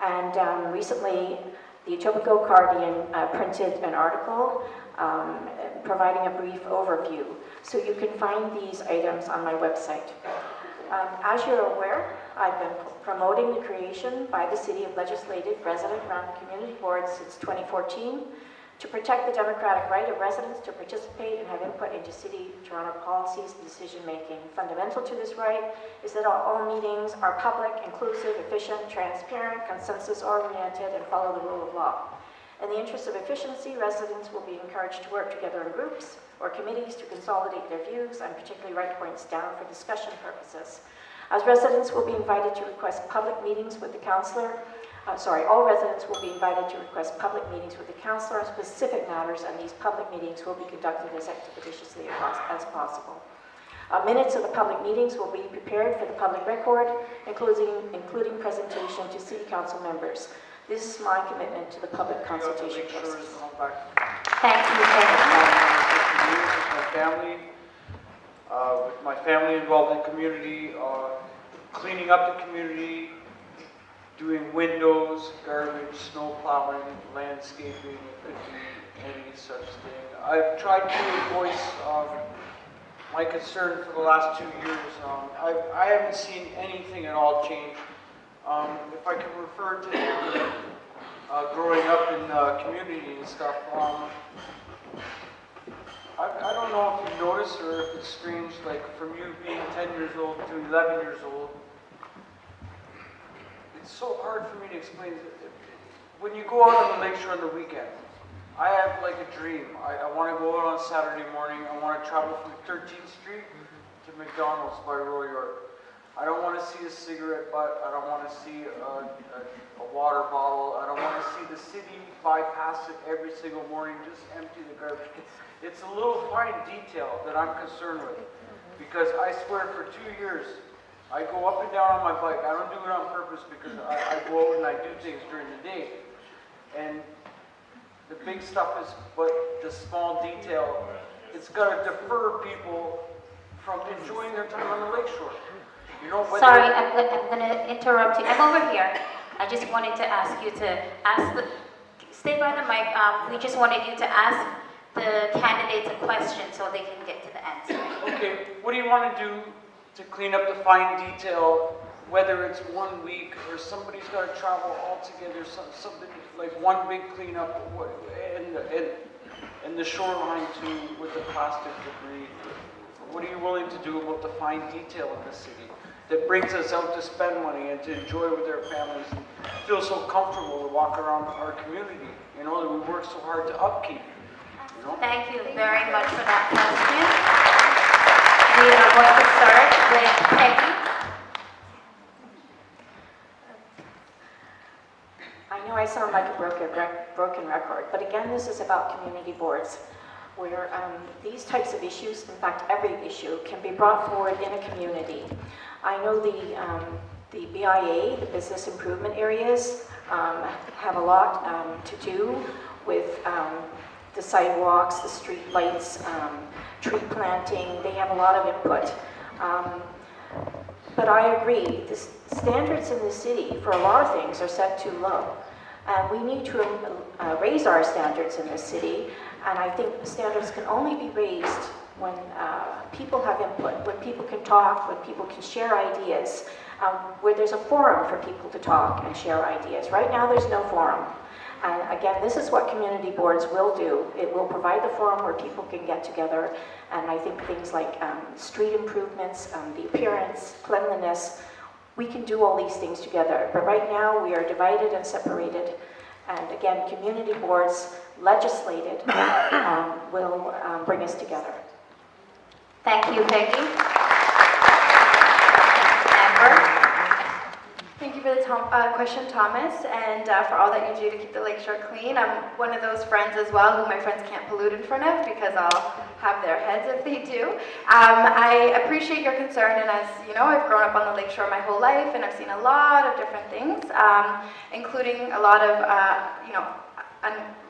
And recently, the Etobicoke Guardian printed an article providing a brief overview. So you can find these items on my website. As you're aware, I've been promoting the creation by the City of legislative resident-run community boards since 2014 to protect the democratic right of residents to participate and have input into City of Toronto policies and decision-making. Fundamental to this right is that all meetings are public, inclusive, efficient, transparent, consensus-oriented, and follow the rule of law. In the interest of efficiency, residents will be encouraged to work together in groups or committees to consolidate their views and particularly write points down for discussion purposes. As residents will be invited to request public meetings with the councillor, all residents will be invited to request public meetings with the councillor on specific matters, and these public meetings will be conducted as expeditiously as possible. Minutes of the public meetings will be prepared for the public record, including presentation to City Council members. This is my commitment to the public consultation process. Thank you, Peggy. With my family involved in community, cleaning up the community, doing windows, garbage, snow plowing, landscaping, it could be any such thing. I've tried to voice my concern for the last 2 years. I haven't seen anything at all change. If I can refer to growing up in community and stuff, I don't know if you notice or if it's strange, like from you being 10 years old to 11 years old, it's so hard for me to explain. When you go out on the lakeshore on the weekend, I have like a dream. I want to go out on Saturday morning. I want to travel from 13th Street to McDonald's by Royal York. I don't want to see a cigarette butt. I don't want to see a water bottle. I don't want to see the city bypass it every single morning, just empty the garbage. It's a little fine detail that I'm concerned with, because I swear for 2 years, I go up and down on my bike. I don't do it on purpose because I go out and I do things during the day. And the big stuff is, but the small detail, it's got to defer people from enjoying their time on the lakeshore. You know, Sorry, I'm going to interrupt you. I'm over here. I just wanted to ask you to stay by the mic. We just wanted you to ask the candidates a question so they can get to the answer. Okay, what do you want to do to clean up the fine detail whether it's 1 week or somebody's got to travel all together, something like one big cleanup, and the shoreline too with the plastic debris. What are you willing to do about the fine detail in the city that brings us out to spend money and to enjoy with our families and feel so comfortable to walk around our community, you know, that we work so hard to upkeep, you know? Thank you very much for that question. We are going to start with Peggy. I know I sound like a broken record, but again, this is about community boards, where these types of issues, in fact, every issue, can be brought forward in a community. I know the BIA, the business improvement areas, have a lot to do with the sidewalks, the street lights, tree planting. They have a lot of input. But I agree, the standards in the city for a lot of things are set too low. And we need to raise our standards in this city, and I think the standards can only be raised when people have input, when people can talk, when people can share ideas, where there's a forum for people to talk and share ideas. Right now there's no forum. And again, this is what community boards will do. It will provide the forum where people can get together, and I think things like street improvements, the appearance, cleanliness, we can do all these things together. But right now we are divided and separated. And again, community boards, legislated, will bring us together. Thank you, Peggy. Amber? Thank you for the question, Thomas, and for all that you do to keep the lakeshore clean. I'm one of those friends as well who my friends can't pollute in front of because I'll have their heads if they do. I appreciate your concern, and as you know, I've grown up on the lakeshore my whole life, and I've seen a lot of different things, including a lot of,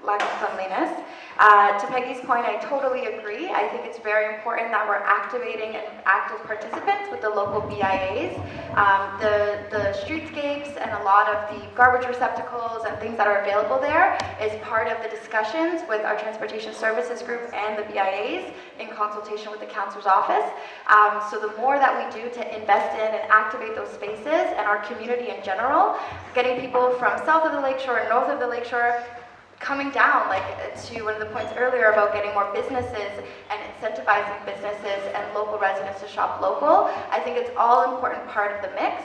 lack of cleanliness. To Peggy's point, I totally agree. I think it's very important that we're activating and active participants with the local BIAs. The streetscapes and a lot of the garbage receptacles and things that are available there is part of the discussions with our transportation services group and the BIAs in consultation with the councillor's office. So the more that we do to invest in and activate those spaces and our community in general, getting people from south of the lakeshore and north of the lakeshore coming down, like to one of the points earlier about getting more businesses and incentivizing businesses and local residents to shop local. I think it's all an important part of the mix.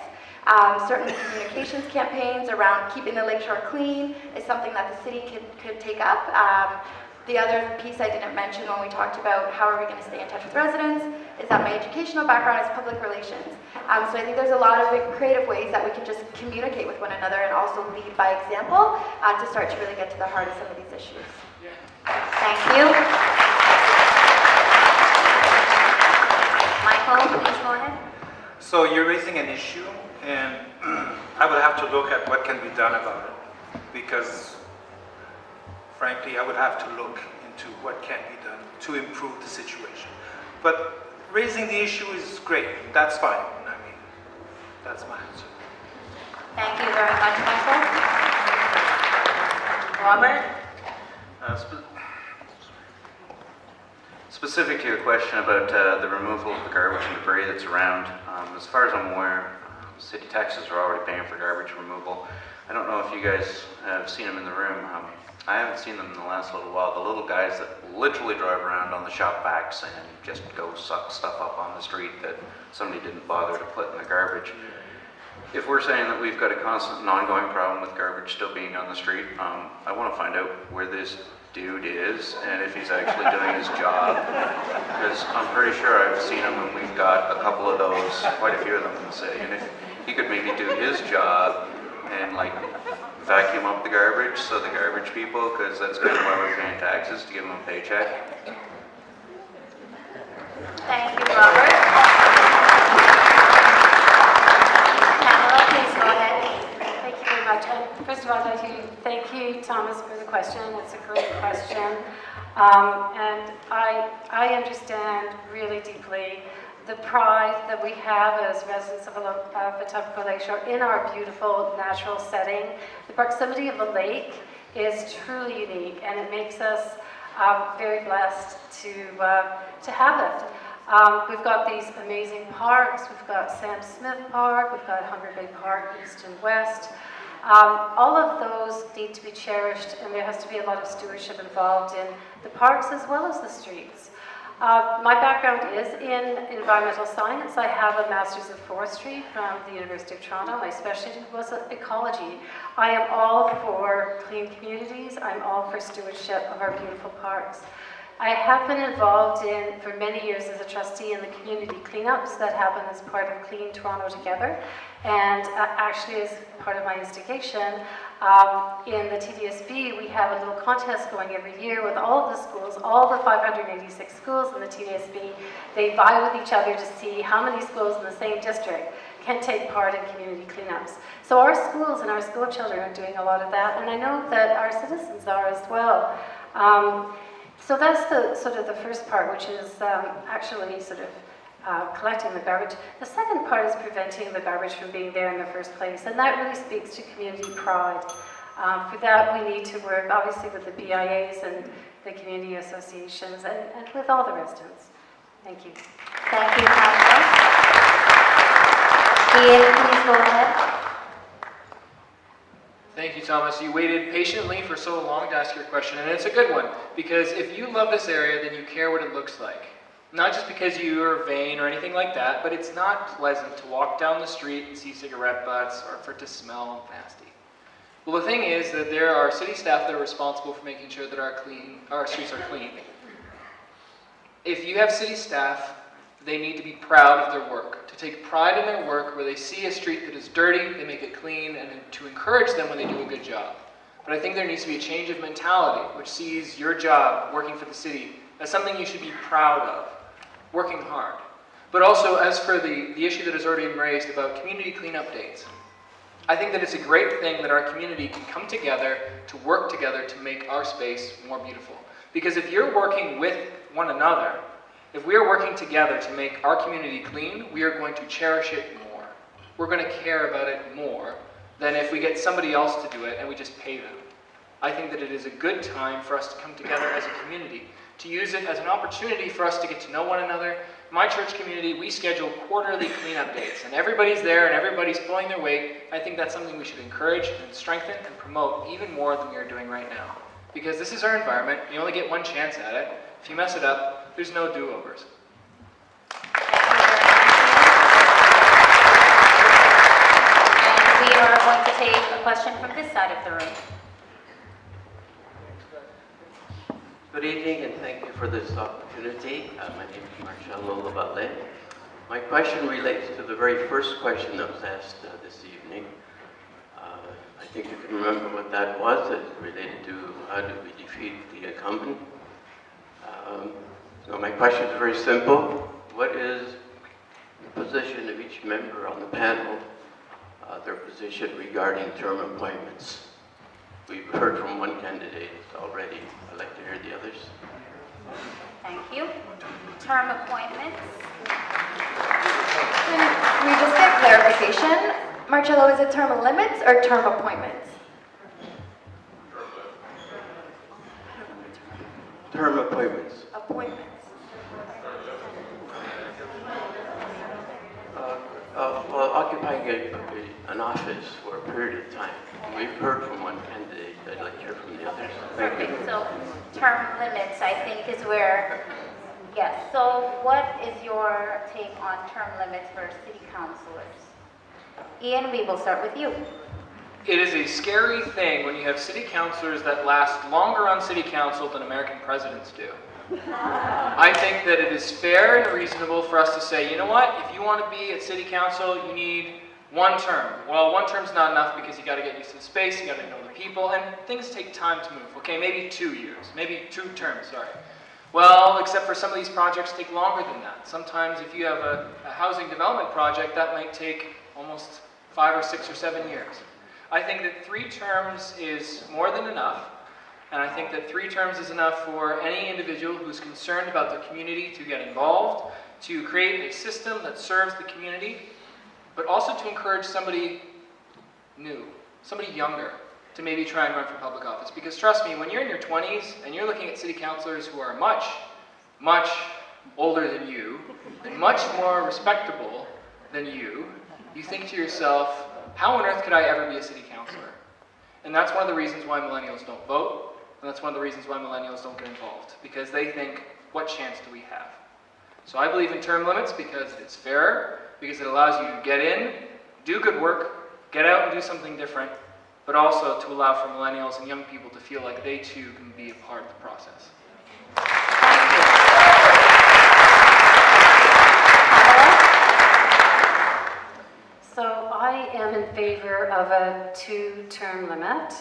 Certainly communications campaigns around keeping the lakeshore clean is something that the city could take up. The other piece I didn't mention when we talked about how are we going to stay in touch with residents is that my educational background is public relations. So I think there's a lot of creative ways that we can just communicate with one another and also lead by example to start to really get to the heart of some of these issues. Thank you. Michael, please go ahead. So you're raising an issue, and I would have to look at what can be done about it, because frankly, I would have to look into what can be done to improve the situation. But raising the issue is great. That's fine. I mean, that's my answer. Thank you very much, Michael. Robert? Specific to your question about the removal of the garbage and debris that's around, as far as I'm aware, city taxes are already paying for garbage removal. I don't know if you guys have seen them in the room. I haven't seen them in the last little while. The little guys that literally drive around on the shop backs and just go suck stuff up on the street that somebody didn't bother to put in the garbage. If we're saying that we've got a constant and ongoing problem with garbage still being on the street, I want to find out where this dude is and if he's actually doing his job. Because I'm pretty sure I've seen him and we've got a couple of those, quite a few of them in the city. And if he could maybe do his job and like vacuum up the garbage so the garbage people, because that's kind of why we're paying taxes, to give them a paycheck. Thank you, Robert. Pamela, please go ahead. Thank you very much. And first of all, I'd like to thank you, Thomas, for the question. It's a great question. And I understand really deeply the pride that we have as residents of Etobicoke Lakeshore in our beautiful natural setting. The proximity of the lake is truly unique, and it makes us very blessed to have it. We've got these amazing parks. We've got Sam Smith Park, we've got Hunger Bay Park, East and West. All of those need to be cherished, and there has to be a lot of stewardship involved in the parks as well as the streets. My background is in environmental science. I have a Master's of Forestry from the University of Toronto. My specialty was ecology. I am all for clean communities. I'm all for stewardship of our beautiful parks. I have been involved for many years as a trustee in the community cleanups that happen as part of Clean Toronto Together. And actually, as part of my instigation, in the TDSB, we have a little contest going every year with all of the schools, all the 586 schools in the TDSB. They vie with each other to see how many schools in the same district can take part in community cleanups. So our schools and our school children are doing a lot of that, and I know that our citizens are as well. So that's the sort of the first part, which is actually sort of collecting the garbage. The second part is preventing the garbage from being there in the first place, and that really speaks to community pride. For that, we need to work, obviously, with the BIAs and the community associations and with all the residents. Thank you. Thank you, Pamela. Iain, please go ahead. Thank you, Thomas. You waited patiently for so long to ask your question, and it's a good one, because if you love this area, then you care what it looks like. Not just because you are vain or anything like that, but it's not pleasant to walk down the street and see cigarette butts or for it to smell nasty. Well, the thing is that there are city staff that are responsible for making sure that our streets are clean. If you have city staff, they need to be proud of their work, to take pride in their work. Where they see a street that is dirty, they make it clean, and to encourage them when they do a good job. But I think there needs to be a change of mentality, which sees your job working for the city as something you should be proud of, working hard. But also, as for the issue that has already been raised about community cleanup dates, I think that it's a great thing that our community can come together to work together to make our space more beautiful. Because if you're working with one another, if we are working together to make our community clean, we are going to cherish it more. We're going to care about it more than if we get somebody else to do it and we just pay them. I think that it is a good time for us to come together as a community, to use it as an opportunity for us to get to know one another. My church community, we schedule quarterly cleanup dates, and everybody's there and everybody's pulling their weight. I think that's something we should encourage and strengthen and promote even more than we are doing right now. Because this is our environment, you only get one chance at it. If you mess it up, there's no do-overs. And we are going to take a question from this side of the room. Good evening, and thank you for this opportunity. My name is Marcello Lavalle. My question relates to the very first question that was asked this evening. I think you can remember what that was. It related to how do we defeat the incumbent. So my question is very simple. What is the position of each member on the panel, their position regarding term appointments? We've heard from one candidate already. I'd like to hear the others. Thank you. Term appointments. Can we just get clarification? Marcello, is it term limits or term appointments? Term appointments. Appointments. Well, occupying an office for a period of time. We've heard from one candidate. I'd like to hear from the others. Thank you. Perfect. So term limits, I think, is where, yes. So what is your take on term limits for city councillors? Iain, we will start with you. It is a scary thing when you have city councillors that last longer on city council than American presidents do. I think that it is fair and reasonable for us to say, you know what, if you want to be at city council, you need one term. Well, one term's not enough because you got to get used to the space, you got to know the people, and things take time to move. Okay, maybe 2 years, maybe 2 terms, sorry. Well, except for some of these projects take longer than that. Sometimes if you have a housing development project, that might take almost 5 or 6 or 7 years. I think that 3 terms is more than enough. And I think that 3 terms is enough for any individual who's concerned about the community to get involved, to create a system that serves the community, but also to encourage somebody new, somebody younger, to maybe try and run for public office. Because trust me, when you're in your 20s and you're looking at city councilors who are much, much older than you, and much more respectable than you think to yourself, how on earth could I ever be a city councillor? And that's one of the reasons why millennials don't vote, and that's one of the reasons why millennials don't get involved, because they think, what chance do we have? So I believe in term limits because it's fairer, because it allows you to get in, do good work, get out and do something different, but also to allow for millennials and young people to feel like they too can be a part of the process. Thank you. So I am in favor of a 2-term limit.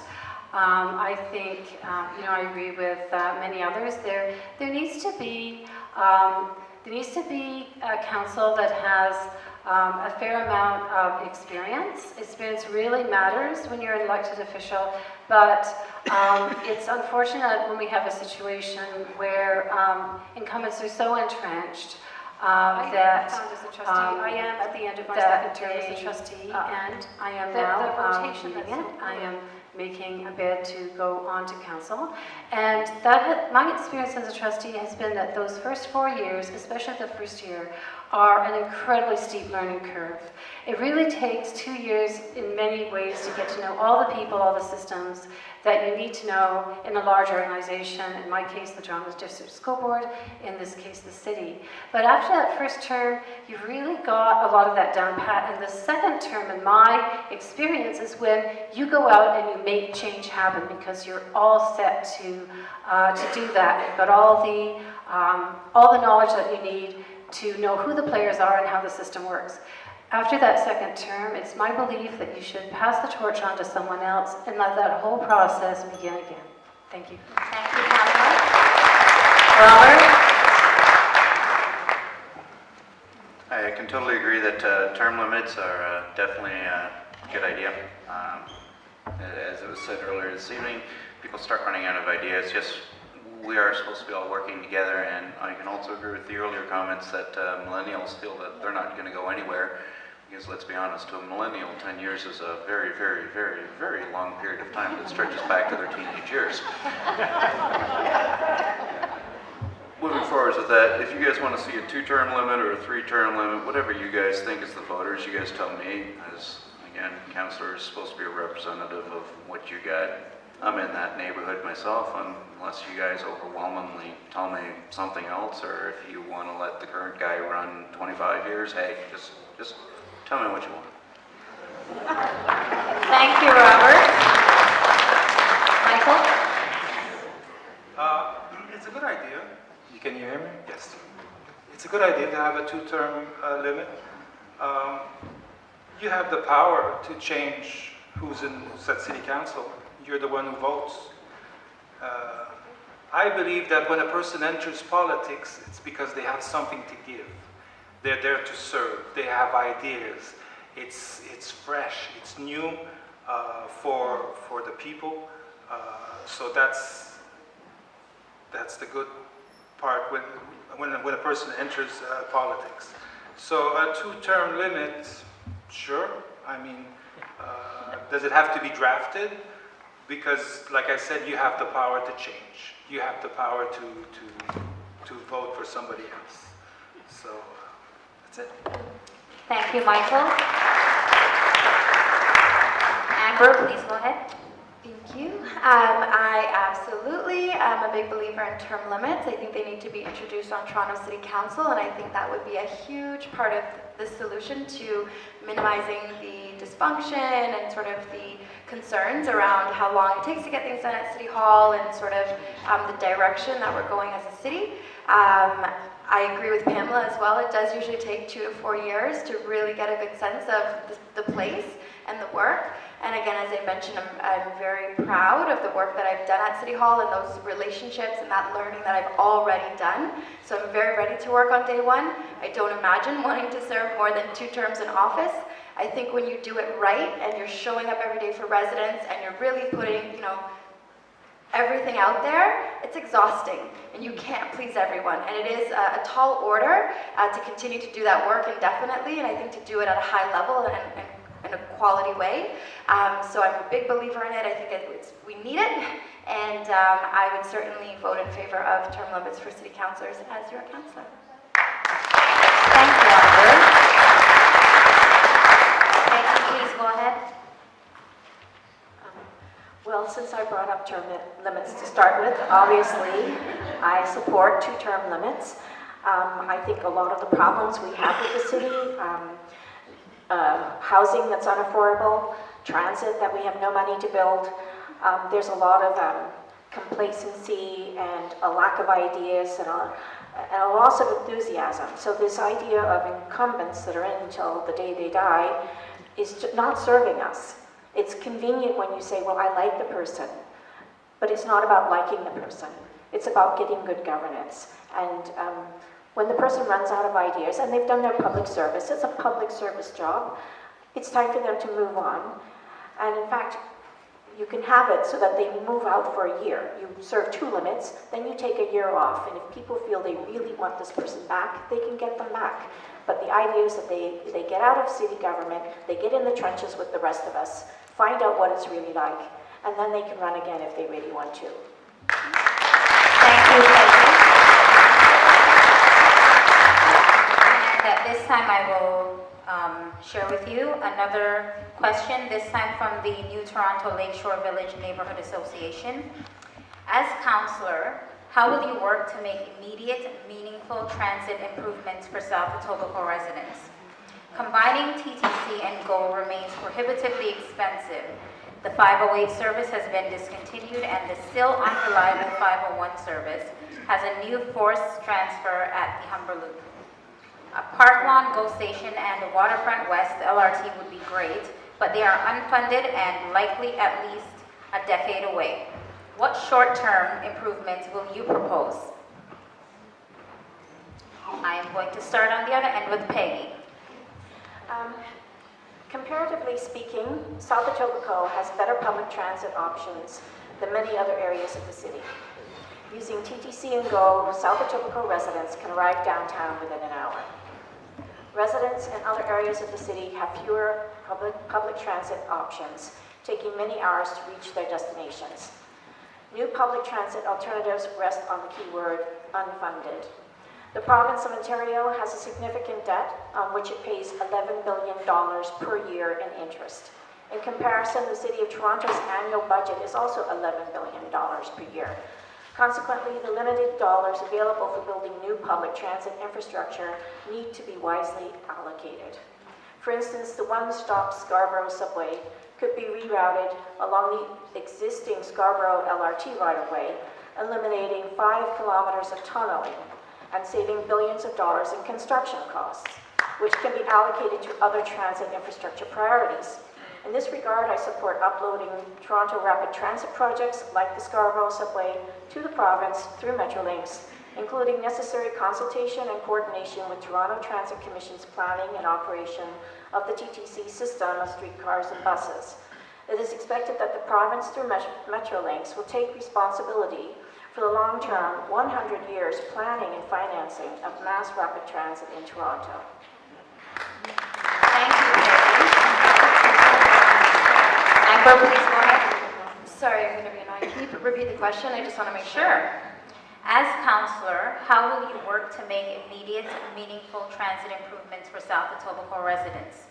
I think, I agree with many others. There needs to be a council that has a fair amount of experience. Experience really matters when you're an elected official, but it's unfortunate when we have a situation where incumbents are so entrenched that as a trustee. I am at the end of my second term as a trustee, and I am the now rotation leaving that's it. so I am making a bid to go on to council, and my experience as a trustee has been that those first 4 years, especially the first year, are an incredibly steep learning curve. It really takes 2 years in many ways to get to know all the people, all the systems that you need to know in a large organization, in my case the Toronto District School Board, in this case the city. But after that first term, you've really got a lot of that down pat, and the second term, in my experience, is when you go out and you make change happen because you're all set to do that. You've got all the knowledge that you need to know who the players are and how the system works. After that second term, it's my belief that you should pass the torch on to someone else and let that whole process begin again. Thank you. Thank you, Pamela. Robert? I can totally agree that term limits are definitely a good idea. As it was said earlier this evening, people start running out of ideas. Yes, we are supposed to be all working together, and I can also agree with the earlier comments that millennials feel that they're not going to go anywhere. Because let's be honest, to a millennial, 10 years is a very, very, very, very long period of time that stretches back to their teenage years. Moving forward with that, if you guys want to see a 2-term limit or a 3-term limit, whatever you guys think as the voters, you guys tell me. As, again, councillor is supposed to be a representative of what you got. I'm in that neighborhood myself, unless you guys overwhelmingly tell me something else, or if you want to let the current guy run 25 years, hey, just tell me what you want. Thank you, Robert. Michael? It's a good idea. Can you hear me? Yes. It's a good idea to have a 2-term limit. You have the power to change who's at city council. You're the one who votes. I believe that when a person enters politics, it's because they have something to give. They're there to serve. They have ideas. It's fresh. It's new for the people. So that's the good part when a person enters politics. So a 2-term limit, sure. I mean, does it have to be drafted? Because, like I said, you have the power to change. You have the power to vote for somebody else. So that's it. Thank you, Michael. Amber, please go ahead. Thank you. I absolutely am a big believer in term limits. I think they need to be introduced on Toronto City Council, and I think that would be a huge part of the solution to minimizing the dysfunction and sort of the concerns around how long it takes to get things done at City Hall and sort of the direction that we're going as a city. I agree with Pamela as well. It does usually take 2 to 4 years to really get a good sense of the place and the work. And again, as I mentioned, I'm very proud of the work that I've done at City Hall and those relationships and that learning that I've already done. So I'm very ready to work on day one. I don't imagine wanting to serve more than 2 terms in office. I think when you do it right and you're showing up every day for residents and you're really putting, everything out there, it's exhausting and you can't please everyone. And it is a tall order to continue to do that work indefinitely, and I think to do it at a high level and in a quality way. So I'm a big believer in it. I think we need it, and I would certainly vote in favor of term limits for city councillors as your councillor. Well, since I brought up term limits to start with, obviously I support 2-term limits. I think a lot of the problems we have with the city, housing that's unaffordable, transit that we have no money to build, there's a lot of complacency and a lack of ideas and a loss of enthusiasm. So this idea of incumbents that are in until the day they die is not serving us. It's convenient when you say, well, I like the person, but it's not about liking the person. It's about getting good governance. And when the person runs out of ideas, and they've done their public service, it's a public service job, it's time for them to move on. And in fact, you can have it so that they move out for a year. You serve 2 limits, then you take a year off. And if people feel they really want this person back, they can get them back. But the idea is that they get out of city government, they get in the trenches with the rest of us, find out what it's really like, and then they can run again if they really want to. Thank you, Peggy. And at this time, I will share with you another question, this time from the New Toronto Lakeshore Village Neighborhood Association. As councillor, how will you work to make immediate, meaningful transit improvements for South Etobicoke residents? Combining TTC and GO remains prohibitively expensive. The 508 service has been discontinued and the still unreliable 501 service has a new forced transfer at the Humber Loop. A Park Lawn GO station and a Waterfront West LRT would be great, but they are unfunded and likely at least a decade away. What short-term improvements will you propose? I am going to start on the other end with Peggy. Comparatively speaking, South Etobicoke has better public transit options than many other areas of the city. Using TTC and GO, South Etobicoke residents can arrive downtown within an hour. Residents in other areas of the city have fewer public transit options, taking many hours to reach their destinations. New public transit alternatives rest on the keyword unfunded. The province of Ontario has a significant debt on which it pays $11 billion per year in interest. In comparison, the City of Toronto's annual budget is also $11 billion per year. Consequently, the limited dollars available for building new public transit infrastructure need to be wisely allocated. For instance, the one-stop Scarborough subway could be rerouted along the existing Scarborough LRT right-of-way, eliminating 5 kilometers of tunneling and saving billions of dollars in construction costs, which can be allocated to other transit infrastructure priorities. In this regard, I support uploading Toronto rapid transit projects like the Scarborough subway to the province through Metrolinx, including necessary consultation and coordination with Toronto Transit Commission's planning and operation of the TTC system of streetcars and buses. It is expected that the province through Metrolinx will take responsibility for the long-term 100 years planning and financing of mass rapid transit in Toronto. Thank you, Peggy. Amber, please go ahead. Sorry, I'm going to be annoying. Can you repeat the question? I just want to make sure. Sure. As councillor, how will you work to make immediate, meaningful transit improvements for South Etobicoke residents?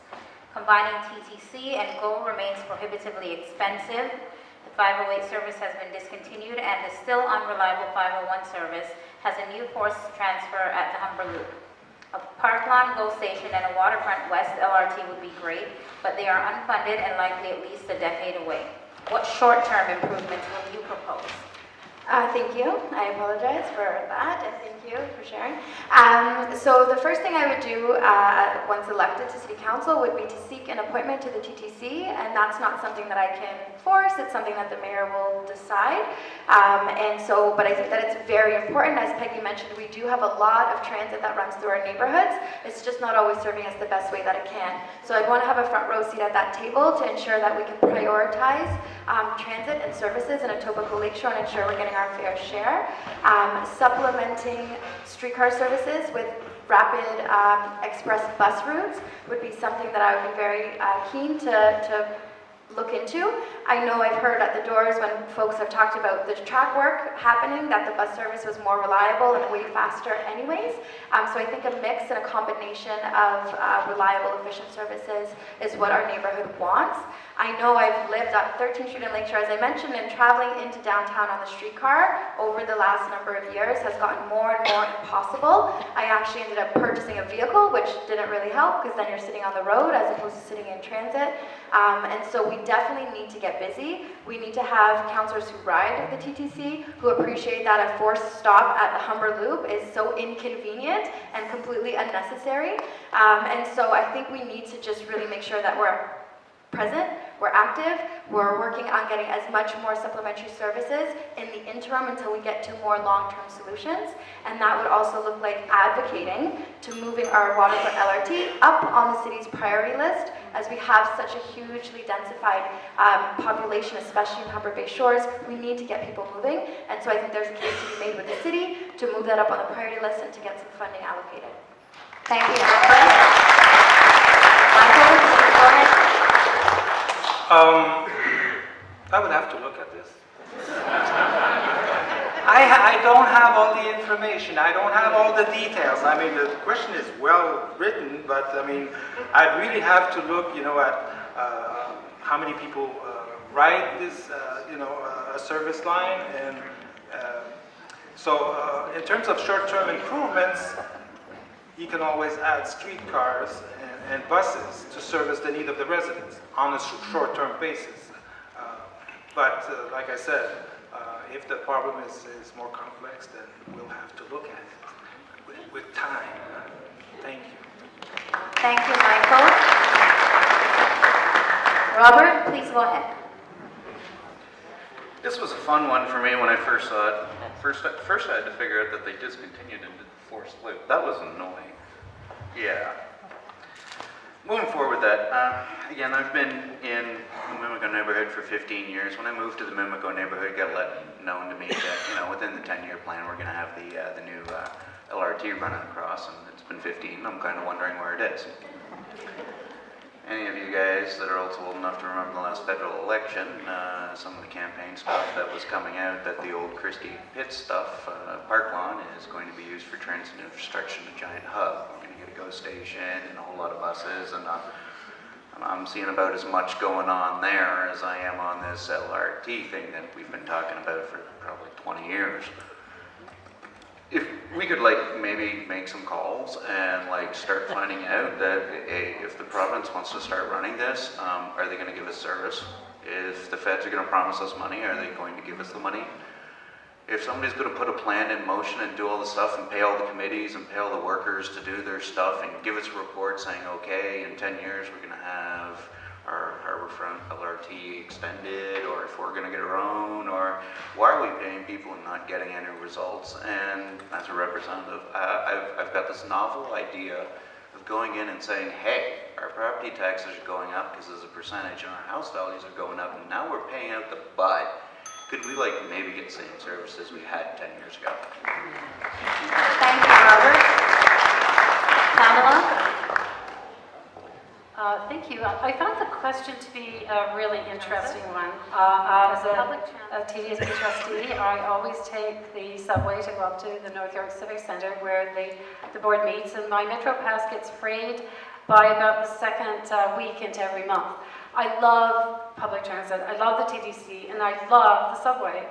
Combining TTC and GO remains prohibitively expensive. The 508 service has been discontinued and the still unreliable 501 service has a new forced transfer at the Humber Loop. A Park Lawn GO station and a Waterfront West LRT would be great, but they are unfunded and likely at least a decade away. What short-term improvements will you propose? Thank you. I apologize for that, and thank you for sharing. So the first thing I would do once elected to City Council would be to seek an appointment to the TTC, and that's not something that I can force. It's something that the mayor will decide. But I think that it's very important. As Peggy mentioned, we do have a lot of transit that runs through our neighborhoods. It's just not always serving us the best way that it can. So I'd want to have a front row seat at that table to ensure that we can prioritize transit and services in Etobicoke Lakeshore and ensure we're getting our fair share. Supplementing streetcar services with rapid express bus routes would be something that I would be very keen to look into. I know I've heard at the doors when folks have talked about the track work happening, that the bus service was more reliable and way faster anyways. So I think a mix and a combination of reliable, efficient services is what our neighborhood wants. I know I've lived at 13th Street and Lakeshore, as I mentioned, and traveling into downtown on the streetcar over the last number of years has gotten more and more impossible. I actually ended up purchasing a vehicle, which didn't really help because then you're sitting on the road as opposed to sitting in transit. And so we definitely need to get busy. We need to have councillors who ride the TTC who appreciate that a forced stop at the Humber Loop is so inconvenient and completely unnecessary. And so I think we need to just really make sure that we're present, we're active, we're working on getting as much more supplementary services in the interim until we get to more long-term solutions. And that would also look like advocating to moving our waterfront LRT up on the city's priority list, as we have such a hugely densified population, especially in Humber Bay Shores. We need to get people moving. And so I think there's a case to be made with the city to move that up on the priority list and to get some funding allocated. Thank you. Michael, go ahead. I would have to look at this. I don't have all the information. I don't have all the details. I mean, the question is well written, but I mean, I'd really have to look, at how many people ride this, a service line, and so in terms of short-term improvements, you can always add streetcars and buses to service the need of the residents on a short-term basis. But like I said, if the problem is more complex, then we'll have to look at it with time. Thank you. Thank you, Michael. Robert, please go ahead. This was a fun one for me when I first saw it. First I had to figure out that they discontinued into the forced loop. That was annoying. Yeah. Moving forward with that, again, I've been in the Mimico neighborhood for 15 years. When I moved to the Mimico neighborhood, it got known to me that, within the 10-year plan, we're going to have the new LRT running across, and it's been 15. I'm kind of wondering where it is. Any of you guys that are also old enough to remember the last federal election, some of the campaign stuff that was coming out, that the old Christie Pitts stuff, Park Lawn, is going to be used for transit infrastructure in a giant hub. We're going to get a GO station and a whole lot of buses, and I'm seeing about as much going on there as I am on this LRT thing that we've been talking about for probably 20 years. If we could maybe make some calls and start finding out that if the province wants to start running this, are they going to give us service? If the feds are going to promise us money, are they going to give us the money? If somebody's going to put a plan in motion and do all the stuff and pay all the committees and pay all the workers to do their stuff and give us a report saying, okay, in 10 years we're going to have our harborfront LRT extended, or if we're going to get our own, or why are we paying people and not getting any results? And as a representative, I've got this novel idea of going in and saying, hey, our property taxes are going up because as a percentage and our house values are going up, and now we're paying out the butt. Could we maybe get the same services we had 10 years ago? Thank you, Robert. Pamela? Thank you. I found the question to be a really interesting one. As a TDSB trustee, I always take the subway to go up to the North York Civic Centre where the board meets, and my Metro Pass gets frayed by about the second week into every month. I love public transit, I love the TTC, and I love the subway.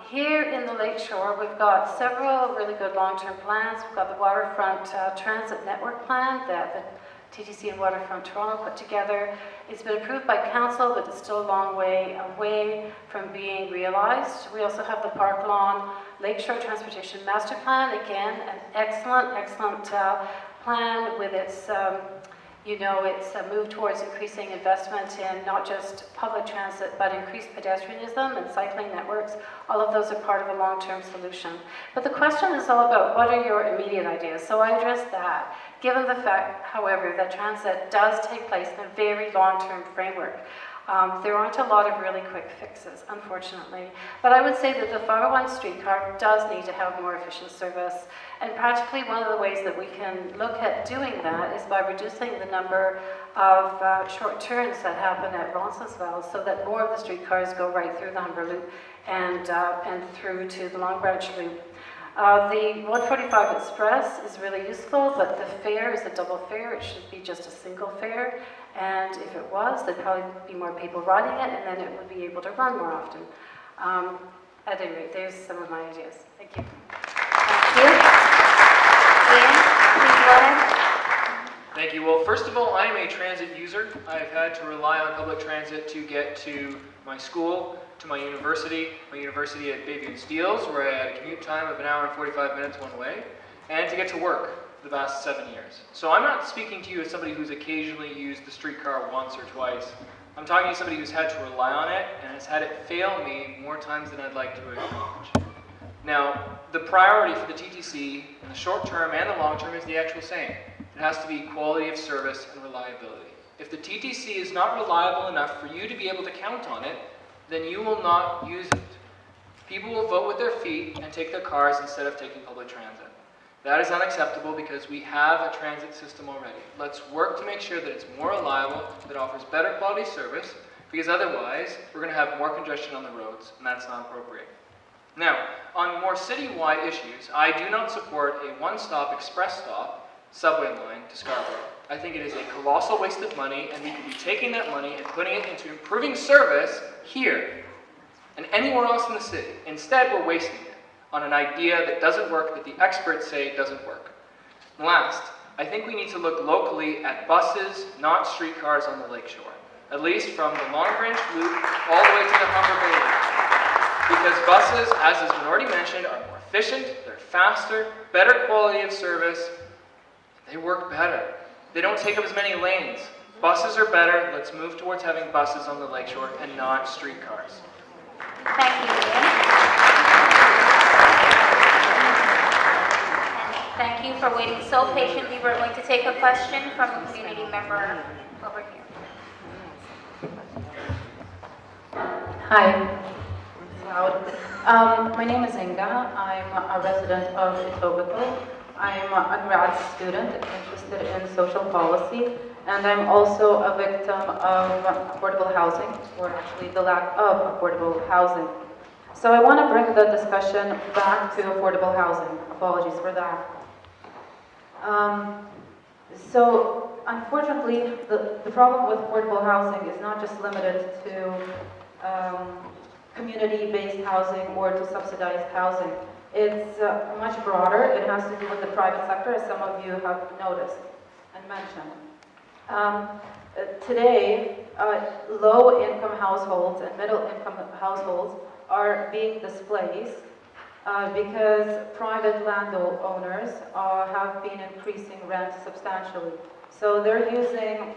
Here in the Lakeshore, we've got several really good long-term plans. We've got the Waterfront Transit Network Plan that the TTC and Waterfront Toronto put together. It's been approved by council, but it's still a long way away from being realized. We also have the Park Lawn Lakeshore Transportation Master Plan. Again, an excellent plan with its it's a move towards increasing investment in not just public transit, but increased pedestrianism and cycling networks. All of those are part of a long-term solution. But the question is all about what are your immediate ideas? So I address that, given the fact, however, that transit does take place in a very long-term framework. There aren't a lot of really quick fixes, unfortunately. But I would say that the 501 streetcar does need to have more efficient service. And practically one of the ways that we can look at doing that is by reducing the number of short turns that happen at Roncesvalles so that more of the streetcars go right through the Humber Loop and through to the Long Branch Loop. The 145 Express is really useful, but the fare is a double fare. It should be just a single fare. And if it was, there'd probably be more people riding it, and then it would be able to run more often. At any rate, there's some of my ideas. Thank you. Thank you. Iain, please go ahead. Thank you. Well, first of all, I am a transit user. I've had to rely on public transit to get to my school, to my university at Bayview and Steeles, where I had a commute time of 1 hour and 45 minutes one way, and to get to work the past 7 years. So I'm not speaking to you as somebody who's occasionally used the streetcar once or twice. I'm talking to somebody who's had to rely on it and has had it fail me more times than I'd like to acknowledge. Now, the priority for the TTC in the short term and the long term is the actual same. It has to be quality of service and reliability. If the TTC is not reliable enough for you to be able to count on it, then you will not use it. People will vote with their feet and take their cars instead of taking public transit. That is unacceptable because we have a transit system already. Let's work to make sure that it's more reliable, that offers better quality service, because otherwise we're going to have more congestion on the roads, and that's not appropriate. Now, on more citywide issues, I do not support a one-stop express stop subway line to Scarborough. I think it is a colossal waste of money, and we could be taking that money and putting it into improving service here and anywhere else in the city. Instead, we're wasting it on an idea that doesn't work, that the experts say doesn't work. And last, I think we need to look locally at buses, not streetcars on the Lakeshore, at least from the Long Branch Loop all the way to the Humber Bay Loop. Because buses, as has been already mentioned, are more efficient, they're faster, better quality of service, they work better. They don't take up as many lanes. Buses are better. Let's move towards having buses on the Lakeshore and not streetcars. Thank you, Iain. And thank you for waiting so patiently. We're going to take a question from a community member over here. Hi. My name is Inga. I'm a resident of Etobicoke. I'm a grad student interested in social policy, and I'm also a victim of affordable housing, or actually the lack of affordable housing. So I want to bring the discussion back to affordable housing. Apologies for that. So unfortunately, the problem with affordable housing is not just limited to community-based housing or to subsidized housing. It's much broader. It has to do with the private sector, as some of you have noticed and mentioned. Today, low-income households and middle-income households are being displaced because private landowners have been increasing rent substantially. So they're using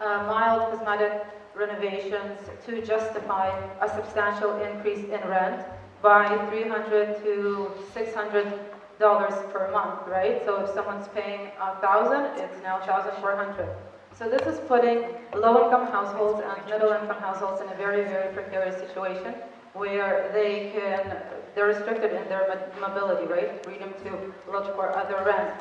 mild cosmetic renovations to justify a substantial increase in rent by $300 to $600 per month, right? So if someone's paying $1,000, it's now $1,400. So this is putting low-income households and middle-income households in a very, very precarious situation where they're restricted in their mobility, right? Freedom to look for other rent.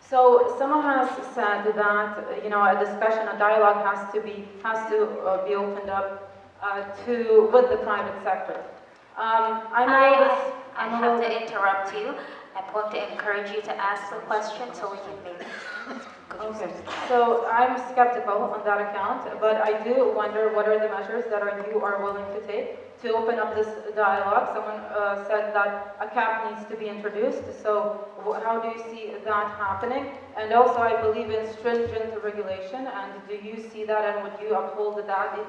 So someone has said that a discussion, a dialogue has to be opened up with the private sector. I have to interrupt you. I'm going to encourage you to ask the question so we can maybe. Okay, so I'm skeptical on that account, but I do wonder what are the measures that you are willing to take to open up this dialogue. Someone said that a cap needs to be introduced, so how do you see that happening? And also I believe in stringent regulation, and do you see that, and would you uphold that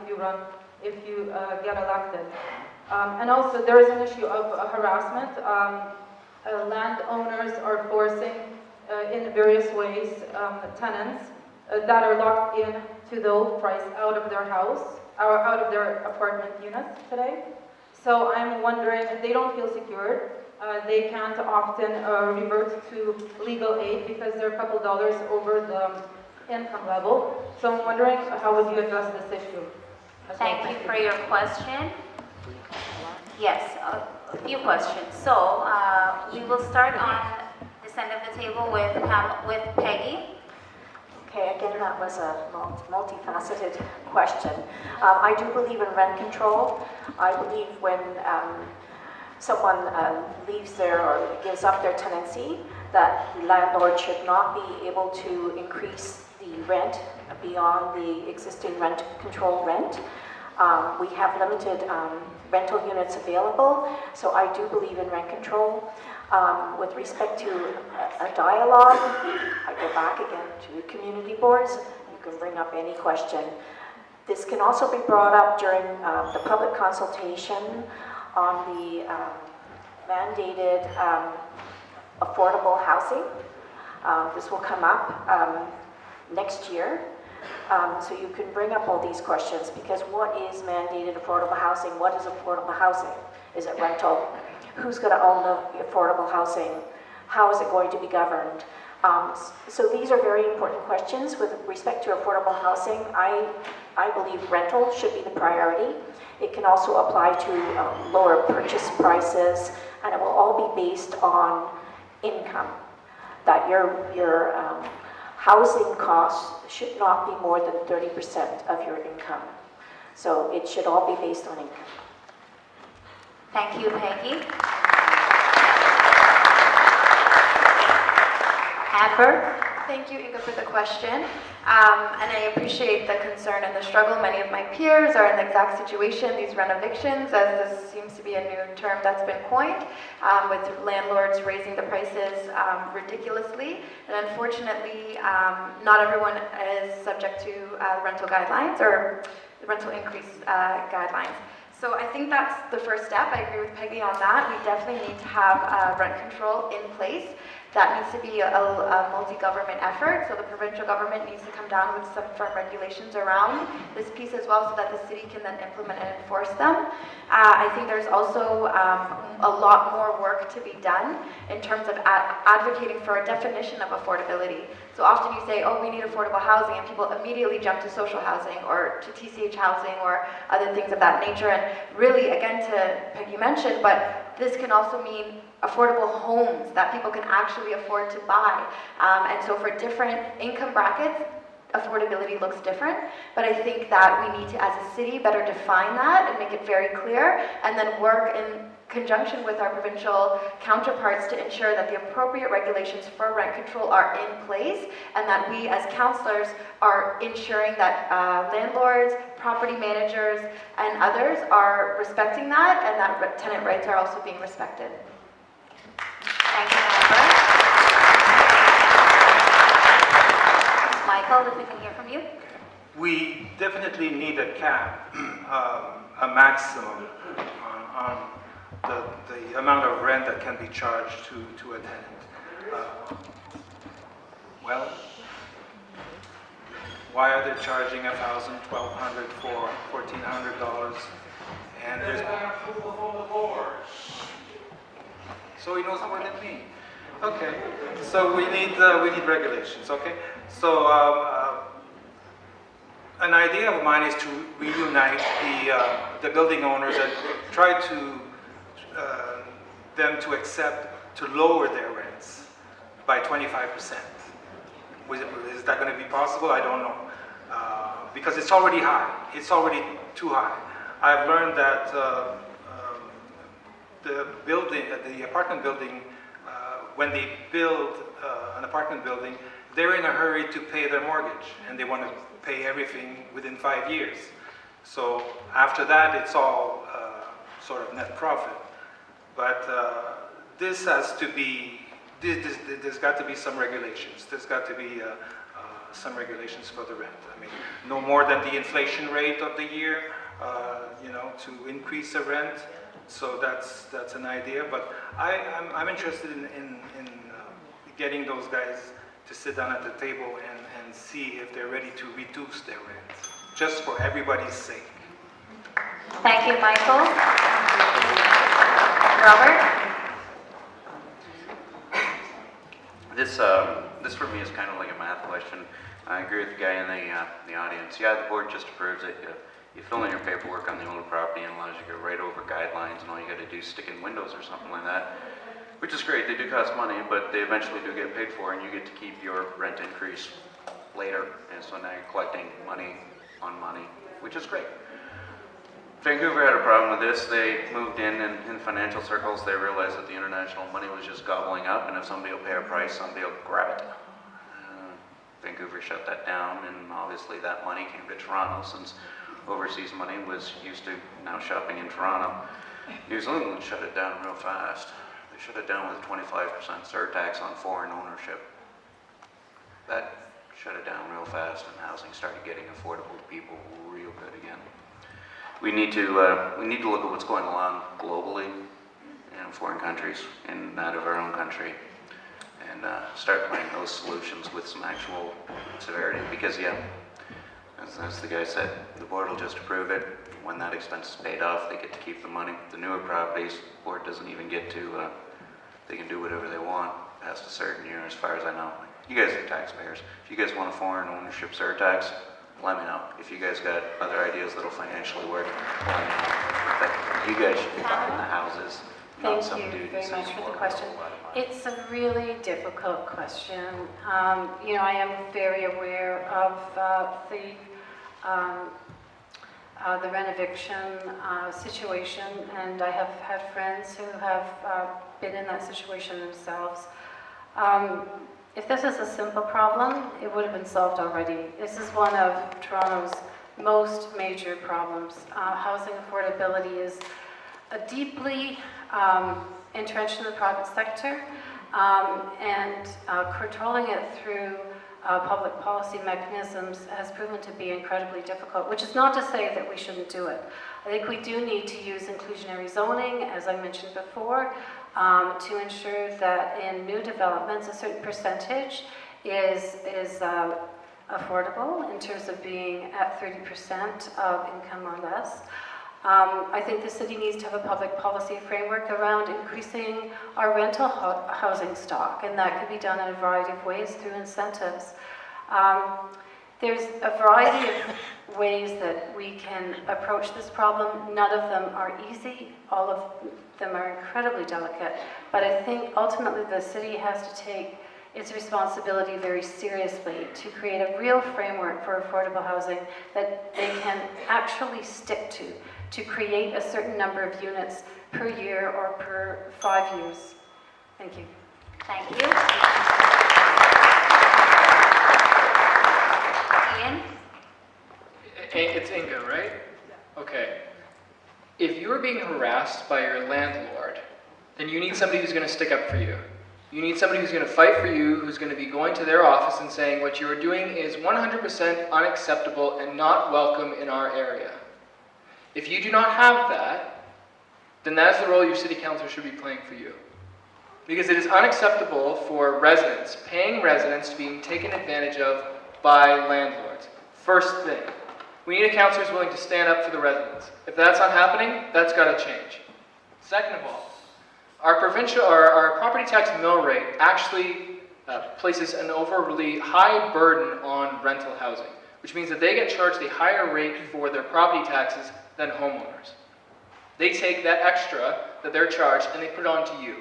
if you get elected? And also there is an issue of harassment. Landowners are forcing in various ways tenants that are locked in to the old price out of their house, or out of their apartment units today. So I'm wondering, they don't feel secured. They can't often revert to legal aid because they're a couple dollars over the income level. So I'm wondering, how would you address this issue? Thank you for your question. Yes, a few questions. So we will start on this end of the table with Peggy. Okay, again, that was a multifaceted question. I do believe in rent control. I believe when someone leaves there or gives up their tenancy, that the landlord should not be able to increase the rent beyond the existing rent control rent. We have limited rental units available, so I do believe in rent control. With respect to a dialogue, I go back again to community boards. You can bring up any question. This can also be brought up during the public consultation on the mandated affordable housing. This will come up next year. So you can bring up all these questions, because what is mandated affordable housing? What is affordable housing? Is it rental? Who's going to own the affordable housing? How is it going to be governed? So these are very important questions. With respect to affordable housing, I believe rental should be the priority. It can also apply to lower purchase prices, and it will all be based on income. That your housing costs should not be more than 30% of your income. So it should all be based on income. Thank you, Peggy. Amber? Thank you, Inga, for the question. And I appreciate the concern and the struggle. Many of my peers are in the exact situation, these rent evictions, as this seems to be a new term that's been coined, with landlords raising the prices ridiculously. And unfortunately, not everyone is subject to rental guidelines or the rental increase guidelines. So I think that's the first step. I agree with Peggy on that. We definitely need to have rent control in place. That needs to be a multi-government effort. So the provincial government needs to come down with some firm regulations around this piece as well, so that the city can then implement and enforce them. I think there's also a lot more work to be done in terms of advocating for a definition of affordability. So often you say, oh, we need affordable housing, and people immediately jump to social housing or to TCH housing or other things of that nature. And really, again, to Peggy mentioned, but this can also mean affordable homes that people can actually afford to buy. And so for different income brackets, affordability looks different, but I think that we need to, as a city, better define that and make it very clear, and then work in conjunction with our provincial counterparts to ensure that the appropriate regulations for rent control are in place, and that we as councillors are ensuring that landlords, property managers, and others are respecting that, and that tenant rights are also being respected. Thank you, Amber. Michael, if we can hear from you. We definitely need a cap, a maximum on the amount of rent that can be charged to a tenant. Well, why are they charging $1,000, $1,200 for $1,400? And there's so he knows more than me. Okay, so we need regulations. Okay, so an idea of mine is to reunite the building owners and try to them to accept to lower their rents by 25%. Is that going to be possible? I don't know, because it's already high. It's already too high. I've learned that the apartment building, when they build an apartment building, they're in a hurry to pay their mortgage, and they want to pay everything within 5 years. So after that, it's all sort of net profit. But this has to be, there's got to be some regulations. There's got to be some regulations for the rent. I mean, no more than the inflation rate of the year, to increase the rent. So that's an idea. But I'm interested in getting those guys to sit down at the table and see if they're ready to reduce their rent, just for everybody's sake. Thank you, Michael. Robert? This for me is kind of like a math question. I agree with the guy in the audience. Yeah, the board just approves it. You fill in your paperwork on the owner property and allows you to go right over guidelines, and all you got to do is stick in windows or something like that, which is great. They do cost money, but they eventually do get paid for, and you get to keep your rent increase later. And so now you're collecting money on money, which is great. Vancouver had a problem with this. They moved in financial circles, they realized that the international money was just gobbling up, and if somebody will pay a price, somebody will grab it. Vancouver shut that down, and obviously that money came to Toronto, since overseas money was used to now shopping in Toronto. New Zealand shut it down real fast. They shut it down with a 25% surtax on foreign ownership. That shut it down real fast, and housing started getting affordable to people real good again. We need to look at what's going on globally in foreign countries and that of our own country, and start finding those solutions with some actual severity. Because yeah, as the guy said, the board will just approve it. When that expense is paid off, they get to keep the money. The newer properties, the board doesn't even get to, they can do whatever they want past a certain year, as far as I know. You guys are taxpayers. If you guys want a foreign ownership surtax, let me know. If you guys got other ideas that'll financially work, let me know. But you guys should be buying the houses, not some Thank you dude very much for the question. a lot of money. It's a really difficult question. I am very aware of the renoviction situation, and I have had friends who have been in that situation themselves. If this is a simple problem, it would have been solved already. This is one of Toronto's most major problems. Housing affordability is deeply entrenched in the private sector, and controlling it through public policy mechanisms has proven to be incredibly difficult, which is not to say that we shouldn't do it. I think we do need to use inclusionary zoning, as I mentioned before, to ensure that in new developments a certain percentage is affordable in terms of being at 30% of income or less. I think the city needs to have a public policy framework around increasing our rental housing stock, and that could be done in a variety of ways through incentives. There's a variety of ways that we can approach this problem. None of them are easy. All of them are incredibly delicate. But I think ultimately the city has to take its responsibility very seriously to create a real framework for affordable housing that they can actually stick to create a certain number of units per year or per 5 years. Thank you. Thank you. Iain? It's Inga, right? Okay. If you're being harassed by your landlord, then you need somebody who's going to stick up for you. You need somebody who's going to fight for you, who's going to be going to their office and saying what you are doing is 100% unacceptable and not welcome in our area. If you do not have that, then that is the role your city councilor should be playing for you. Because it is unacceptable for residents, paying residents, to being taken advantage of by landlords. First thing, we need a councillor who's willing to stand up for the residents. If that's not happening, that's got to change. Second of all, our property tax mill rate actually places an overly high burden on rental housing, which means that they get charged a higher rate for their property taxes than homeowners. They take that extra that they're charged and they put it on to you.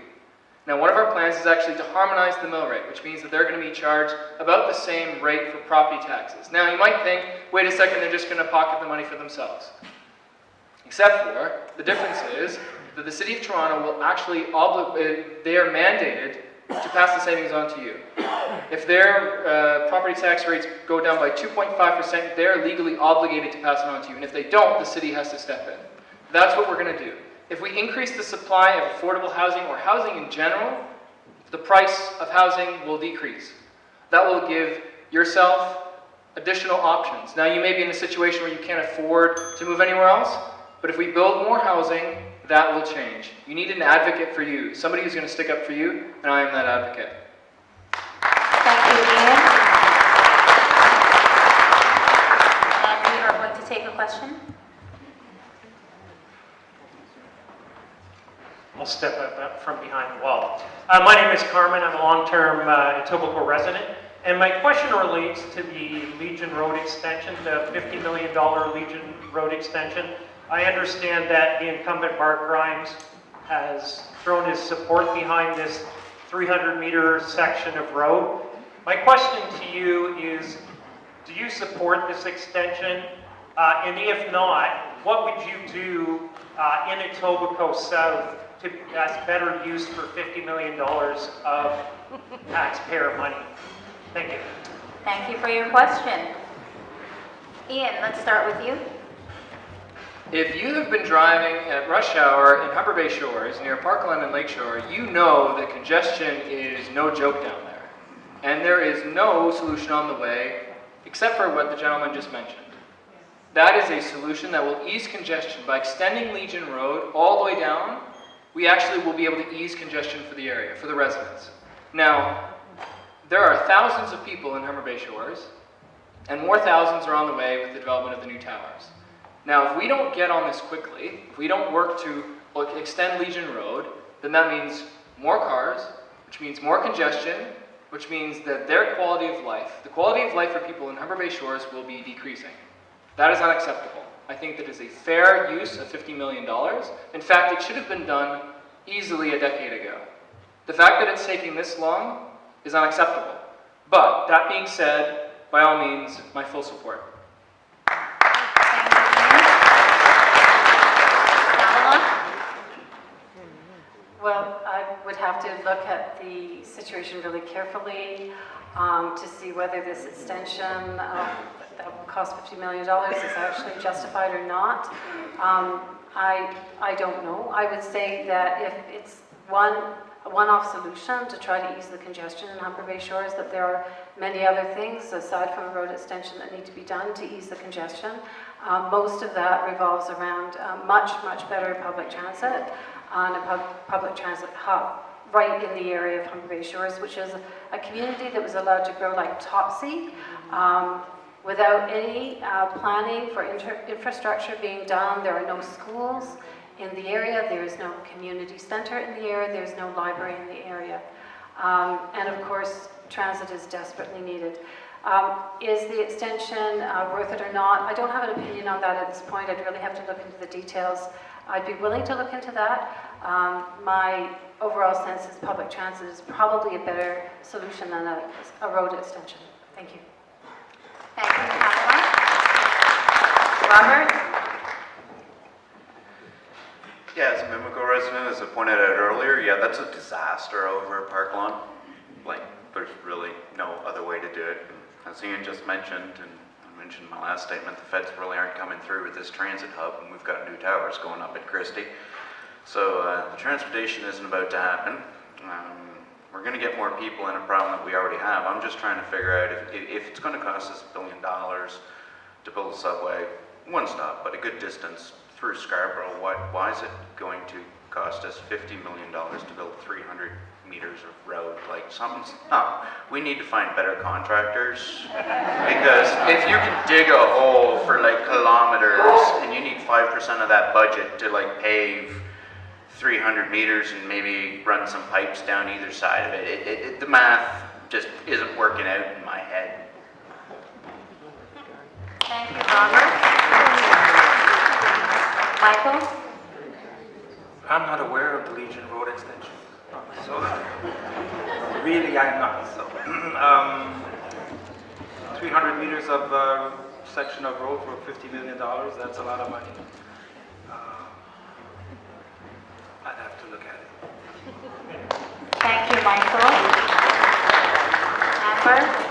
Now, one of our plans is actually to harmonize the mill rate, which means that they're going to be charged about the same rate for property taxes. Now, you might think, wait a second, they're just going to pocket the money for themselves. Except for, the difference is that the City of Toronto will actually, they are mandated to pass the savings on to you. If their property tax rates go down by 2.5%, they're legally obligated to pass it on to you. And if they don't, the city has to step in. That's what we're going to do. If we increase the supply of affordable housing or housing in general, the price of housing will decrease. That will give yourself additional options. Now, you may be in a situation where you can't afford to move anywhere else, but if we build more housing, that will change. You need an advocate for you, somebody who's going to stick up for you, and I am that advocate. Thank you, Iain. And we are going to take a question. I'll step up from behind the wall. My name is Carmen. I'm a long-term Etobicoke resident, And my question relates to the Legion Road extension, the $50 million Legion Road extension. I understand that the incumbent Mark Grimes has thrown his support behind this 300-meter section of road. My question to you is, do you support this extension? And if not, what would you do in Etobicoke South as better use for $50 million of taxpayer money? Thank you. Thank you for your question. Iain, let's start with you. If you have been driving at rush hour in Humber Bay Shores near Parkland and Lakeshore, you know that congestion is no joke down there. And there is no solution on the way except for what the gentleman just mentioned. That is a solution that will ease congestion. By extending Legion Road all the way down, we actually will be able to ease congestion for the area, for the residents. Now, there are thousands of people in Humber Bay Shores, and more thousands are on the way with the development of the new towers. Now, if we don't get on this quickly, if we don't work to extend Legion Road, then that means more cars, which means more congestion, which means that their quality of life, the quality of life for people in Humber Bay Shores will be decreasing. That is unacceptable. I think that is a fair use of $50 million. In fact, it should have been done easily a decade ago. The fact that it's taking this long is unacceptable. But that being said, by all means, my full support. Well, I would have to look at the situation really carefully to see whether this extension that will cost $50 million is actually justified or not. I don't know. I would say that if it's a one-off solution to try to ease the congestion in Humber Bay Shores, that there are many other things aside from a road extension that need to be done to ease the congestion. Most of that revolves around much better public transit and a public transit hub right in the area of Humber Bay Shores, which is a community that was allowed to grow like topsy without any planning for infrastructure being done. There are no schools in the area, there is no community center in the area, there's no library in the area. And of course, transit is desperately needed. Is the extension worth it or not? I don't have an opinion on that at this point. I'd really have to look into the details. I'd be willing to look into that. My overall sense is public transit is probably a better solution than a road extension. Thank you. Thank you, Pamela. Robert? Yeah, as a Mimico resident, as I pointed out earlier, yeah, that's a disaster over at Park Lawn. Like, there's really no other way to do it. And as Iain just mentioned, and I mentioned in my last statement, the feds really aren't coming through with this transit hub, and we've got new towers going up at Christie. So the transportation isn't about to happen. We're going to get more people in a problem that we already have. I'm just trying to figure out if it's going to cost us $1 billion to build a subway, one stop, but a good distance through Scarborough, why is it going to cost us $50 million to build 300 meters of road? Like, something's up. We need to find better contractors, because if you can dig a hole for like kilometers and you need 5% of that budget to like pave 300 meters and maybe run some pipes down either side of it, the math just isn't working out in my head. Thank you, Robert. Michael? I'm not aware of the Legion Road extension. So, really, I'm not. So, 300 meters of section of road for $50 million, that's a lot of money. I'd have to look at it. Thank you, Michael. Amber?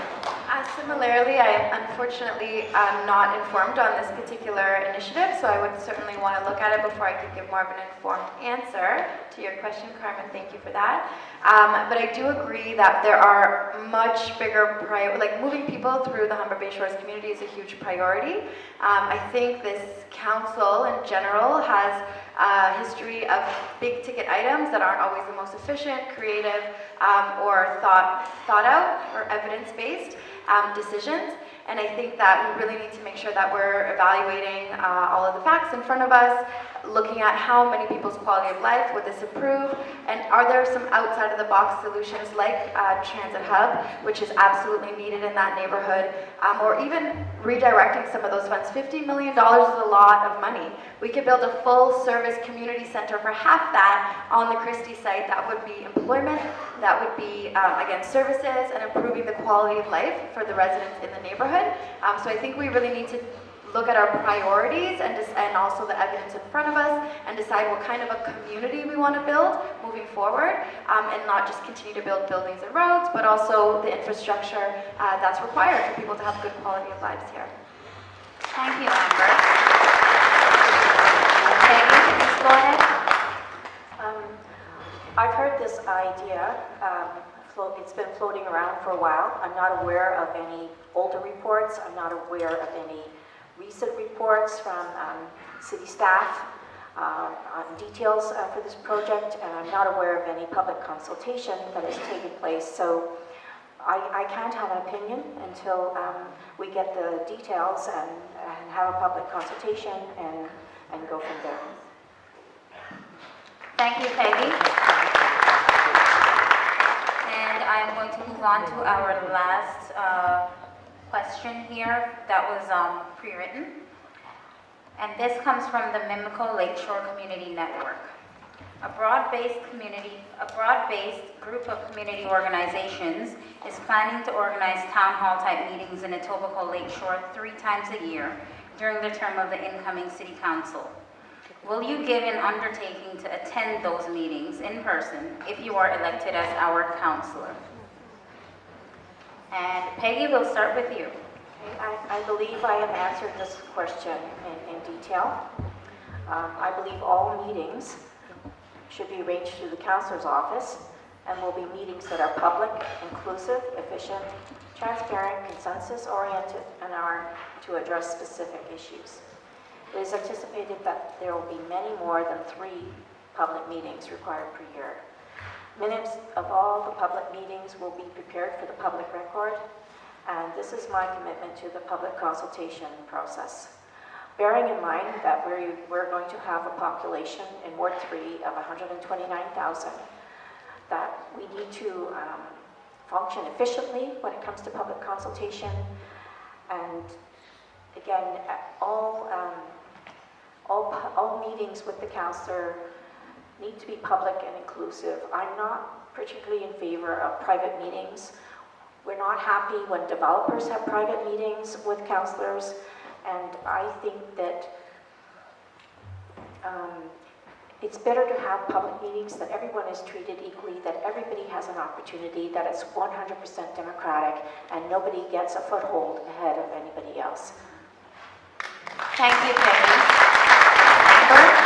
Similarly, I unfortunately am not informed on this particular initiative, so I would certainly want to look at it before I could give more of an informed answer to your question, Carmen. Thank you for that. But I do agree that there are much bigger like moving people through the Humber Bay Shores community is a huge priority. I think this council in general has a history of big ticket items that aren't always the most efficient, creative, or thought out or evidence-based decisions. And I think that we really need to make sure that we're evaluating all of the facts in front of us, looking at how many people's quality of life would this improve, and are there some outside of the box solutions like Transit Hub, which is absolutely needed in that neighborhood, or even redirecting some of those funds. $50 million is a lot of money. We could build a full service community center for half that on the Christie site. That would be employment, that would be, again, services and improving the quality of life for the residents in the neighborhood. So I think we really need to look at our priorities and also the evidence in front of us and decide what kind of a community we want to build moving forward, and not just continue to build buildings and roads, but also the infrastructure that's required for people to have good quality of lives here. Thank you, Amber. Peggy, please go ahead. I've heard this idea. It's been floating around for a while. I'm not aware of any older reports. I'm not aware of any recent reports from city staff on details for this project, and I'm not aware of any public consultation that has taken place. So I can't have an opinion until we get the details and have a public consultation and go from there. Thank you, Peggy. And I'm going to move on to our last question here that was pre-written. And this comes from the Mimico Lakeshore Community Network. A broad-based group of community organizations is planning to organize town hall type meetings in Etobicoke Lakeshore 3 times a year during the term of the incoming city council. Will you give an undertaking to attend those meetings in person if you are elected as our councillor? And Peggy, we'll start with you. I believe I have answered this question in detail. I believe all meetings should be arranged through the councillor's office and will be meetings that are public, inclusive, efficient, transparent, consensus-oriented, and are to address specific issues. It is anticipated that there will be many more than 3 public meetings required per year. Minutes of all the public meetings will be prepared for the public record, and this is my commitment to the public consultation process. Bearing in mind that we're going to have a population in Ward 3 of 129,000, that we need to function efficiently when it comes to public consultation, and again, all meetings with the councillor need to be public and inclusive. I'm not particularly in favor of private meetings. We're not happy when developers have private meetings with councillors, and I think that it's better to have public meetings, that everyone is treated equally, that everybody has an opportunity, that it's 100% democratic, and nobody gets a foothold ahead of anybody else. Thank you, Peggy. Amber?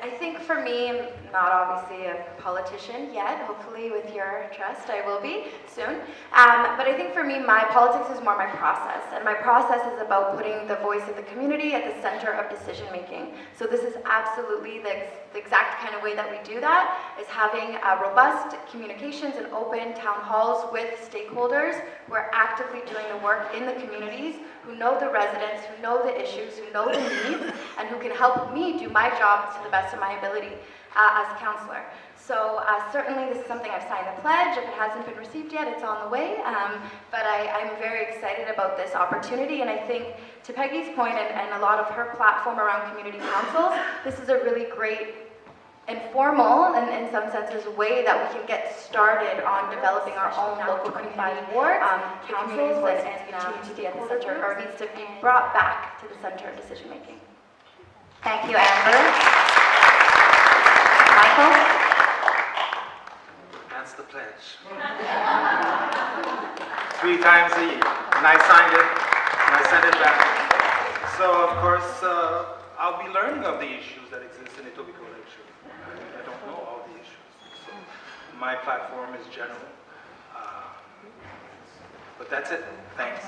I think for me, I'm not obviously a politician yet. Hopefully with your trust, I will be soon. But I think for me, my politics is more my process. And my process is about putting the voice of the community at the center of decision making. So this is absolutely the exact kind of way that we do that, is having robust communications and open town halls with stakeholders who are actively doing the work in the communities, who know the residents, who know the issues, who know the needs, and who can help me do my job to the best of my ability as a councillor. So certainly this is something I've signed the pledge. If it hasn't been received yet, it's on the way. But I'm very excited about this opportunity, and I think to Peggy's point and a lot of her platform around community councils, this is a really great informal and in some senses way that we can get started on developing our own local community boards, councils, and continue to be at the center, or needs to be brought back to the center of decision making. Thank you, Amber. Michael? That's the pledge. 3 times a year. And I signed it, and I sent it back. So, of course, I'll be learning of the issues that exist in Etobicoke Lakeshore. I don't know all the issues. So, my platform is general. But that's it. Thanks.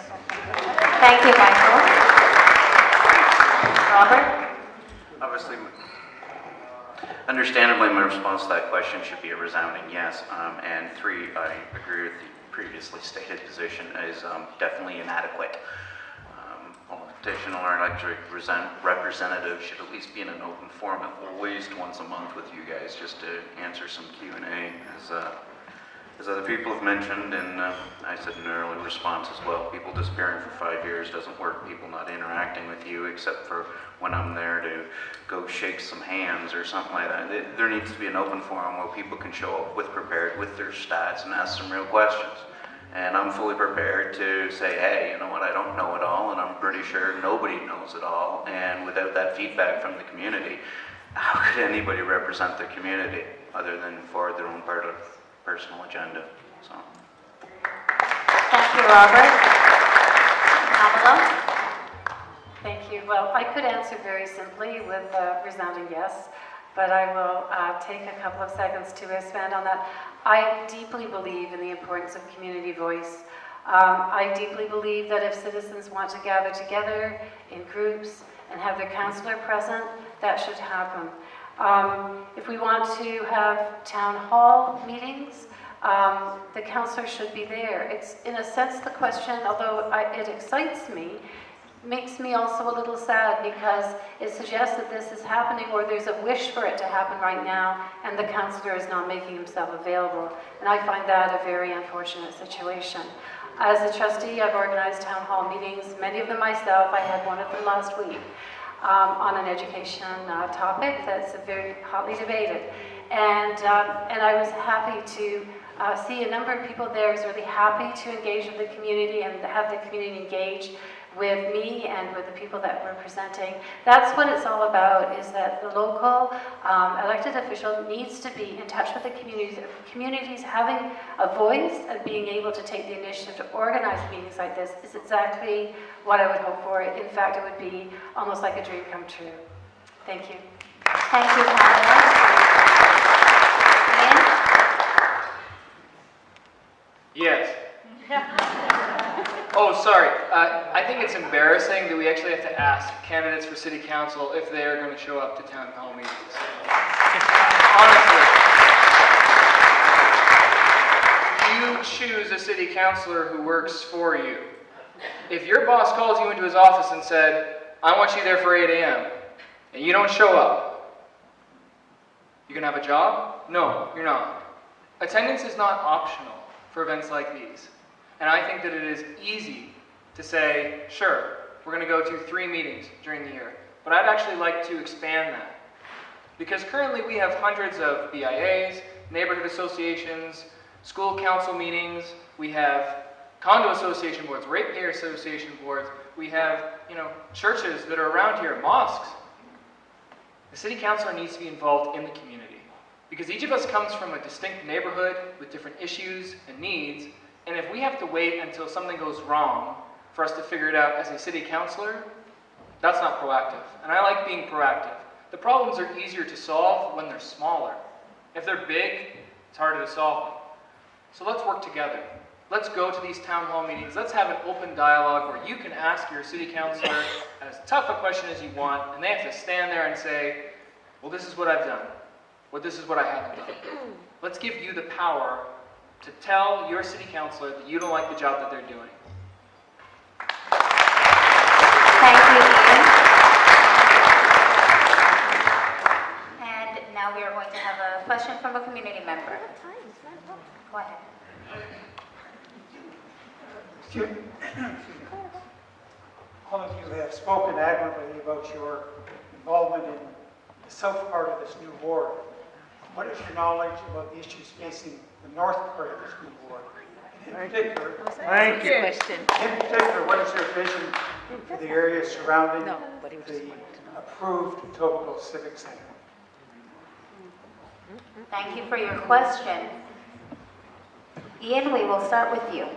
Thank you, Michael. Robert? Obviously, understandably, my response to that question should be a resounding yes. And 3, I agree with the previously stated position is definitely inadequate. Politician or elected representative should at least be in an open forum at least once a month with you guys just to answer some Q&A, as other people have mentioned, and I said in an early response as well, people disappearing for 5 years doesn't work. People not interacting with you except for when I'm there to go shake some hands or something like that. There needs to be an open forum where people can show up prepared with their stats and ask some real questions. And I'm fully prepared to say, hey, you know what, I don't know it all, and I'm pretty sure nobody knows it all. And without that feedback from the community, how could anybody represent the community other than for their own personal agenda? So. Thank you, Robert. Pamela? Thank you. Well, I could answer very simply with a resounding yes, but I will take a couple of seconds to expand on that. I deeply believe in the importance of community voice. I deeply believe that if citizens want to gather together in groups and have their councillor present, that should happen. If we want to have town hall meetings, the councillor should be there. It's, in a sense, the question, although it excites me, makes me also a little sad because it suggests that this is happening or there's a wish for it to happen right now and the councillor is not making himself available. And I find that a very unfortunate situation. As a trustee, I've organized town hall meetings, many of them myself. I had one of them last week on an education topic that's very hotly debated. And I was happy to see a number of people there. I was really happy to engage with the community and have the community engage with me and with the people that we're presenting. That's what it's all about, is that the local elected official needs to be in touch with the communities. Communities having a voice and being able to take the initiative to organize meetings like this is exactly what I would hope for. In fact, it would be almost like a dream come true. Thank you. Thank you, Pamela. Iain? Yes. Oh, sorry. I think it's embarrassing that we actually have to ask candidates for city council if they are going to show up to town hall meetings. Honestly, you choose a city councilor who works for you. If your boss calls you into his office and said, I want you there for 8 a.m., and you don't show up, you going to have a job? No, you're not. Attendance is not optional for events like these. And I think that it is easy to say, sure, we're going to go to 3 meetings during the year. But I'd actually like to expand that. Because currently we have hundreds of BIAs, neighborhood associations, school council meetings, we have condo association boards, ratepayer association boards, we have, churches that are around here, mosques. The city councilor needs to be involved in the community. Because each of us comes from a distinct neighborhood with different issues and needs. And if we have to wait until something goes wrong for us to figure it out as a city councilor, that's not proactive. And I like being proactive. The problems are easier to solve when they're smaller. If they're big, it's harder to solve them. So let's work together. Let's go to these town hall meetings. Let's have an open dialogue where you can ask your city councilor as tough a question as you want, and they have to stand there and say, well, this is what I've done. Well, this is what I haven't done. Let's give you the power to tell your city councilor that you don't like the job that they're doing. Thank you, Iain. And now we are going to have a question from a community member. Go ahead. All of you have spoken admirably about your involvement in the south part of this new ward. What is your knowledge about the issues facing the north part of this new ward? In particular, what is your vision for the area surrounding the approved Etobicoke Civic Center? Thank you for your question. Iain, we will start with you.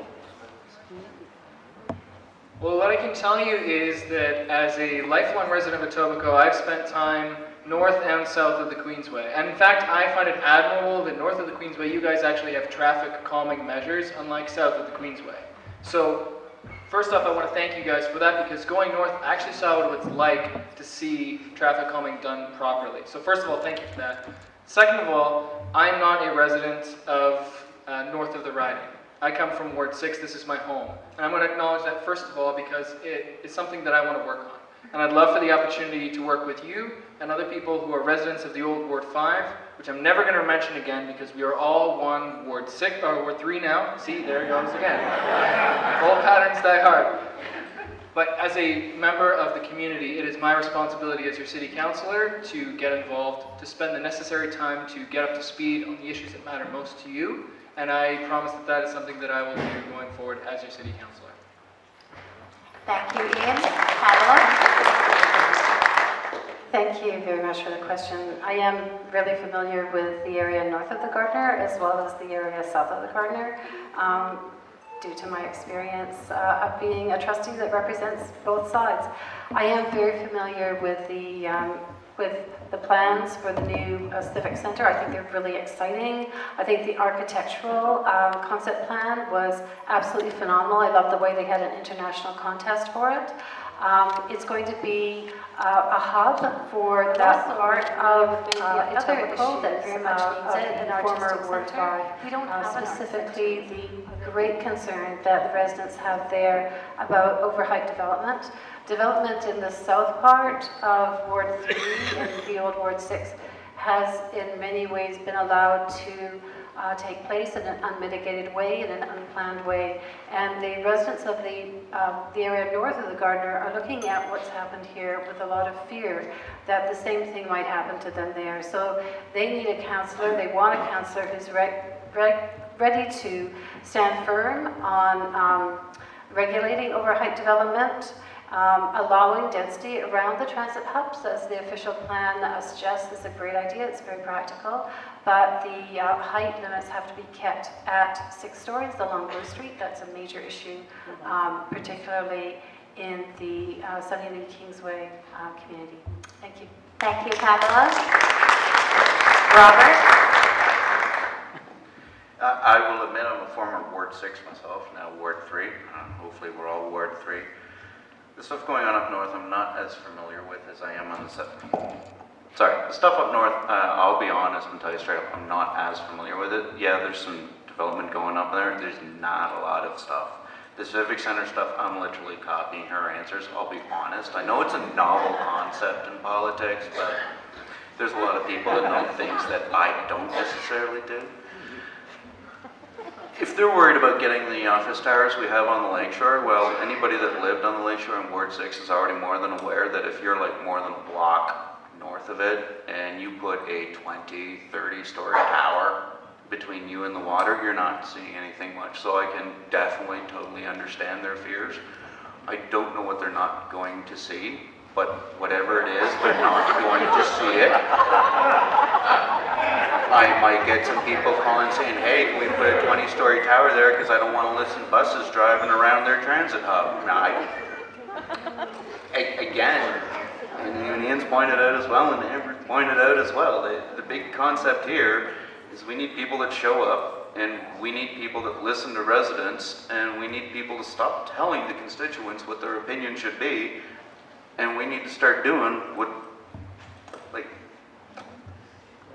Well, what I can tell you is that as a lifelong resident of Etobicoke, I've spent time north and south of the Queensway. And in fact, I find it admirable that north of the Queensway, you guys actually have traffic calming measures, unlike south of the Queensway. So, first off, I want to thank you guys for that, because going north, I actually saw what it's like to see traffic calming done properly. So first of all, thank you for that. Second of all, I'm not a resident of north of the riding. I come from Ward 6, this is my home. And I'm going to acknowledge that first of all because it is something that I want to work on. And I'd love for the opportunity to work with you and other people who are residents of the old Ward 5, which I'm never going to mention again because we are all one Ward 6, or Ward 3 now. See, there it goes again. Old patterns die hard. But as a member of the community, it is my responsibility as your city councillor to get involved, to spend the necessary time to get up to speed on the issues that matter most to you. And I promise that that is something that I will do going forward as your city councillor. Thank you, Iain. Pamela? Thank you very much for the question. I am really familiar with the area north of the Gardiner as well as the area south of the Gardiner, due to my experience of being a trustee that represents both sides. I am very familiar with the plans for the new Civic Centre. I think they're really exciting. I think the architectural concept plan was absolutely phenomenal. I love the way they had an international contest for it. It's going to be a hub for that part of Etobicoke that very much needs it in our former Ward 5. We don't have specifically the great concern that the residents have there about overheight development. Development in the south part of Ward 3 and the old Ward 6 has in many ways been allowed to take place in an unmitigated way, in an unplanned way. And the residents of the area north of the Gardiner are looking at what's happened here with a lot of fear that the same thing might happen to them there. So they need a councillor, they want a councillor who's ready to stand firm on regulating overheight development, allowing density around the transit hubs, as the official plan suggests, is a great idea. It's very practical, but the height limits have to be kept at 6 stories along Grove Street. That's a major issue, particularly in the Sunny Kingsway community. Thank you. Thank you, Pamela. Robert? I will admit I'm a former Ward 6 myself, now Ward 3. Hopefully we're all Ward 3. The stuff going on up north I'm not as familiar with as I am on the south. Sorry, the stuff up north, I'll be honest and tell you straight up, I'm not as familiar with it. Yeah, there's some development going up there. There's not a lot of stuff. The Civic Center stuff, I'm literally copying her answers, I'll be honest. I know it's a novel concept in politics, but there's a lot of people that know things that I don't necessarily do. If they're worried about getting the office towers we have on the Lakeshore, well, anybody that lived on the Lakeshore in Ward 6 is already more than aware that if you're like more than a block north of it and you put a 20, 30-story tower between you and the water, you're not seeing anything much. So I can definitely totally understand their fears. I don't know what they're not going to see, but whatever it is, they're not going to see it. I might get some people calling saying, hey, can we put a 20-story tower there because I don't want to listen to buses driving around their transit hub. Now, again, and Iain's pointed out as well, and Amber's pointed out as well, the big concept here is we need people that show up, and we need people that listen to residents, and we need people to stop telling the constituents what their opinion should be, and we need to start doing what,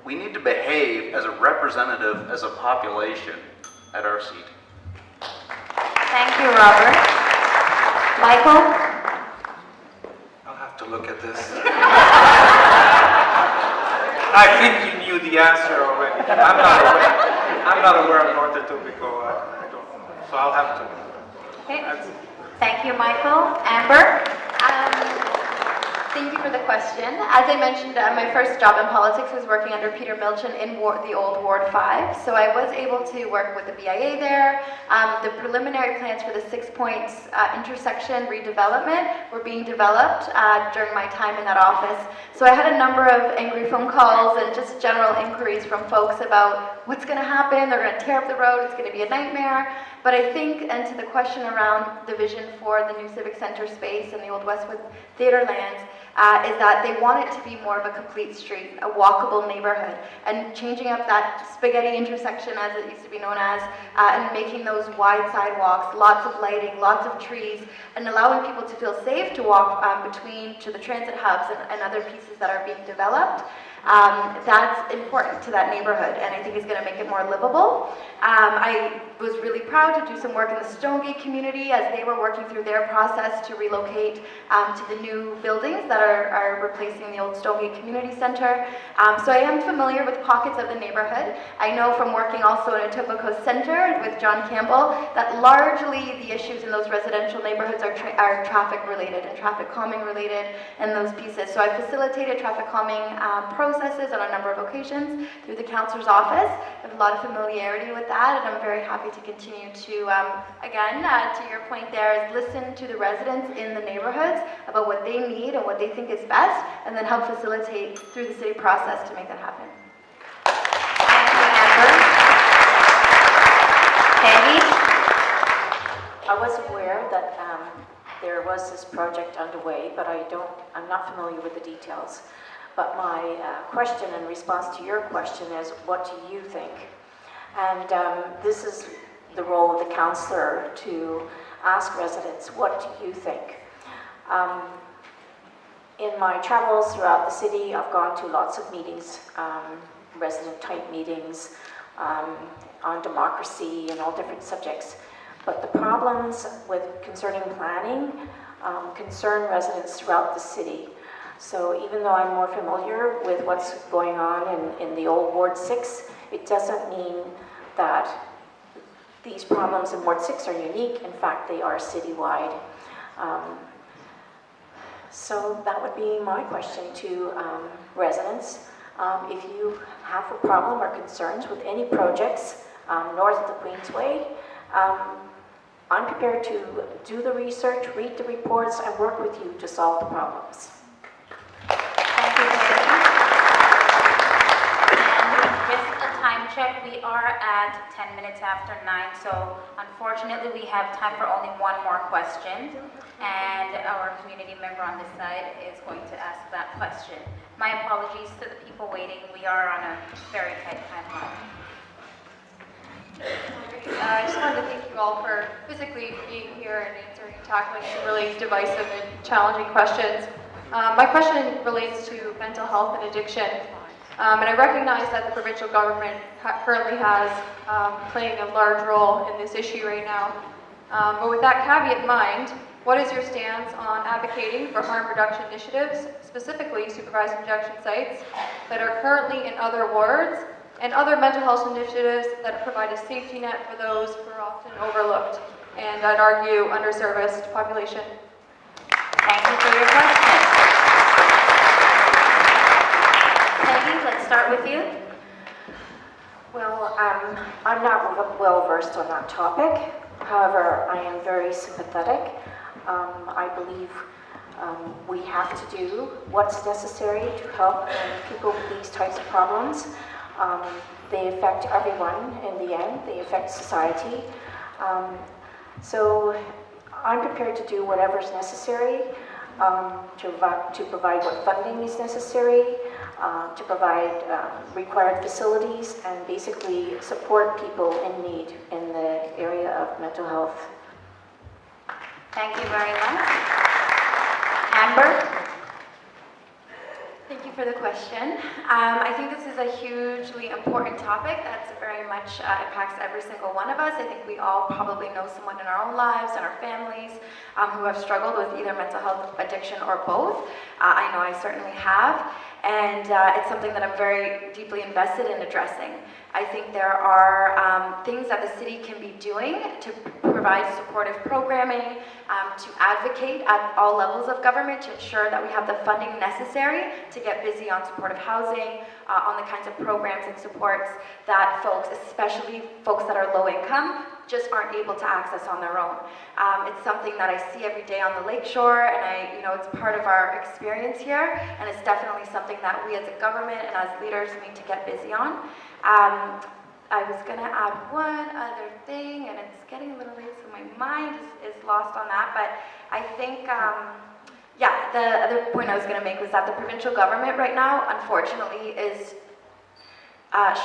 we need to behave as a representative, as a population, at our seat. Thank you, Robert. Michael? I'll have to look at this. I think you knew the answer already. I'm not aware of North Etobicoke. I don't know. So I'll have to. Okay. Thank you, Michael. Amber? Thank you for the question. As I mentioned, my first job in politics was working under Peter Milchin in the old Ward 5. So I was able to work with the BIA there. The preliminary plans for the 6 Points intersection redevelopment were being developed during my time in that office. So I had a number of angry phone calls and just general inquiries from folks about what's going to happen. They're going to tear up the road. It's going to be a nightmare. But I think, and to the question around the vision for the new Civic Center space and the old Westwood Theatre lands, is that they want it to be more of a complete street, a walkable neighborhood, and changing up that spaghetti intersection, as it used to be known as, and making those wide sidewalks, lots of lighting, lots of trees, and allowing people to feel safe to walk between to the transit hubs and other pieces that are being developed. That's important to that neighborhood, and I think it's going to make it more livable. I was really proud to do some work in the Stonegate community as they were working through their process to relocate to the new buildings that are replacing the old Stonegate Community Center. So I am familiar with pockets of the neighborhood. I know from working also in Etobicoke Center with John Campbell that largely the issues in those residential neighborhoods are traffic related and traffic calming related and those pieces. So I facilitated traffic calming processes on a number of occasions through the councillor's office. I have a lot of familiarity with that, and I'm very happy to continue to, again, to your point there, is listen to the residents in the neighborhoods about what they need and what they think is best, and then help facilitate through the city process to make that happen. Peggy? I was aware that there was this project underway, but I'm not familiar with the details. But my question in response to your question is, what do you think? And this is the role of the councillor to ask residents, what do you think? In my travels throughout the city, I've gone to lots of meetings, resident-type meetings on democracy and all different subjects. But the problems concerning planning concern residents throughout the city. So even though I'm more familiar with what's going on in the old Ward 6, it doesn't mean that these problems in Ward 6 are unique. In fact, they are citywide. So that would be my question to residents. If you have a problem or concerns with any projects north of the Queensway, I'm prepared to do the research, read the reports, and work with you to solve the problems. Thank you, Peggy. And just a time check, we are at 10 minutes after 9, so unfortunately we have time for only one more question, and our community member on this side is going to ask that question. My apologies to the people waiting. We are on a very tight timeline. I just wanted to thank you all for physically being here and answering, tackling some really divisive and challenging questions. My question relates to mental health and addiction. And I recognize that the provincial government currently has playing a large role in this issue right now. But with that caveat in mind, what is your stance on advocating for harm reduction initiatives, specifically supervised injection sites, that are currently in other wards, and other mental health initiatives that provide a safety net for those who are often overlooked and, I'd argue, underserviced population? Thank you for your question. Peggy, let's start with you. Well, I'm not well versed on that topic. However, I am very sympathetic. I believe we have to do what's necessary to help people with these types of problems. They affect everyone in the end. They affect society. So I'm prepared to do whatever is necessary to provide what funding is necessary, to provide required facilities, and basically support people in need in the area of mental health. Thank you very much. Amber? Thank you for the question. I think this is a hugely important topic that's very much impacts every single one of us. I think we all probably know someone in our own lives and our families who have struggled with either mental health, addiction, or both. I know I certainly have, and it's something that I'm very deeply invested in addressing. I think there are things that the city can be doing to provide supportive programming, to advocate at all levels of government to ensure that we have the funding necessary to get busy on supportive housing, on the kinds of programs and supports that folks, especially folks that are low income, just aren't able to access on their own. It's something that I see every day on the Lakeshore, and it's part of our experience here, and it's definitely something that we as a government and as leaders need to get busy on. I was going to add one other thing, and it's getting a little late, so my mind is lost on that, but I think, the other point I was going to make was that the provincial government right now, unfortunately, is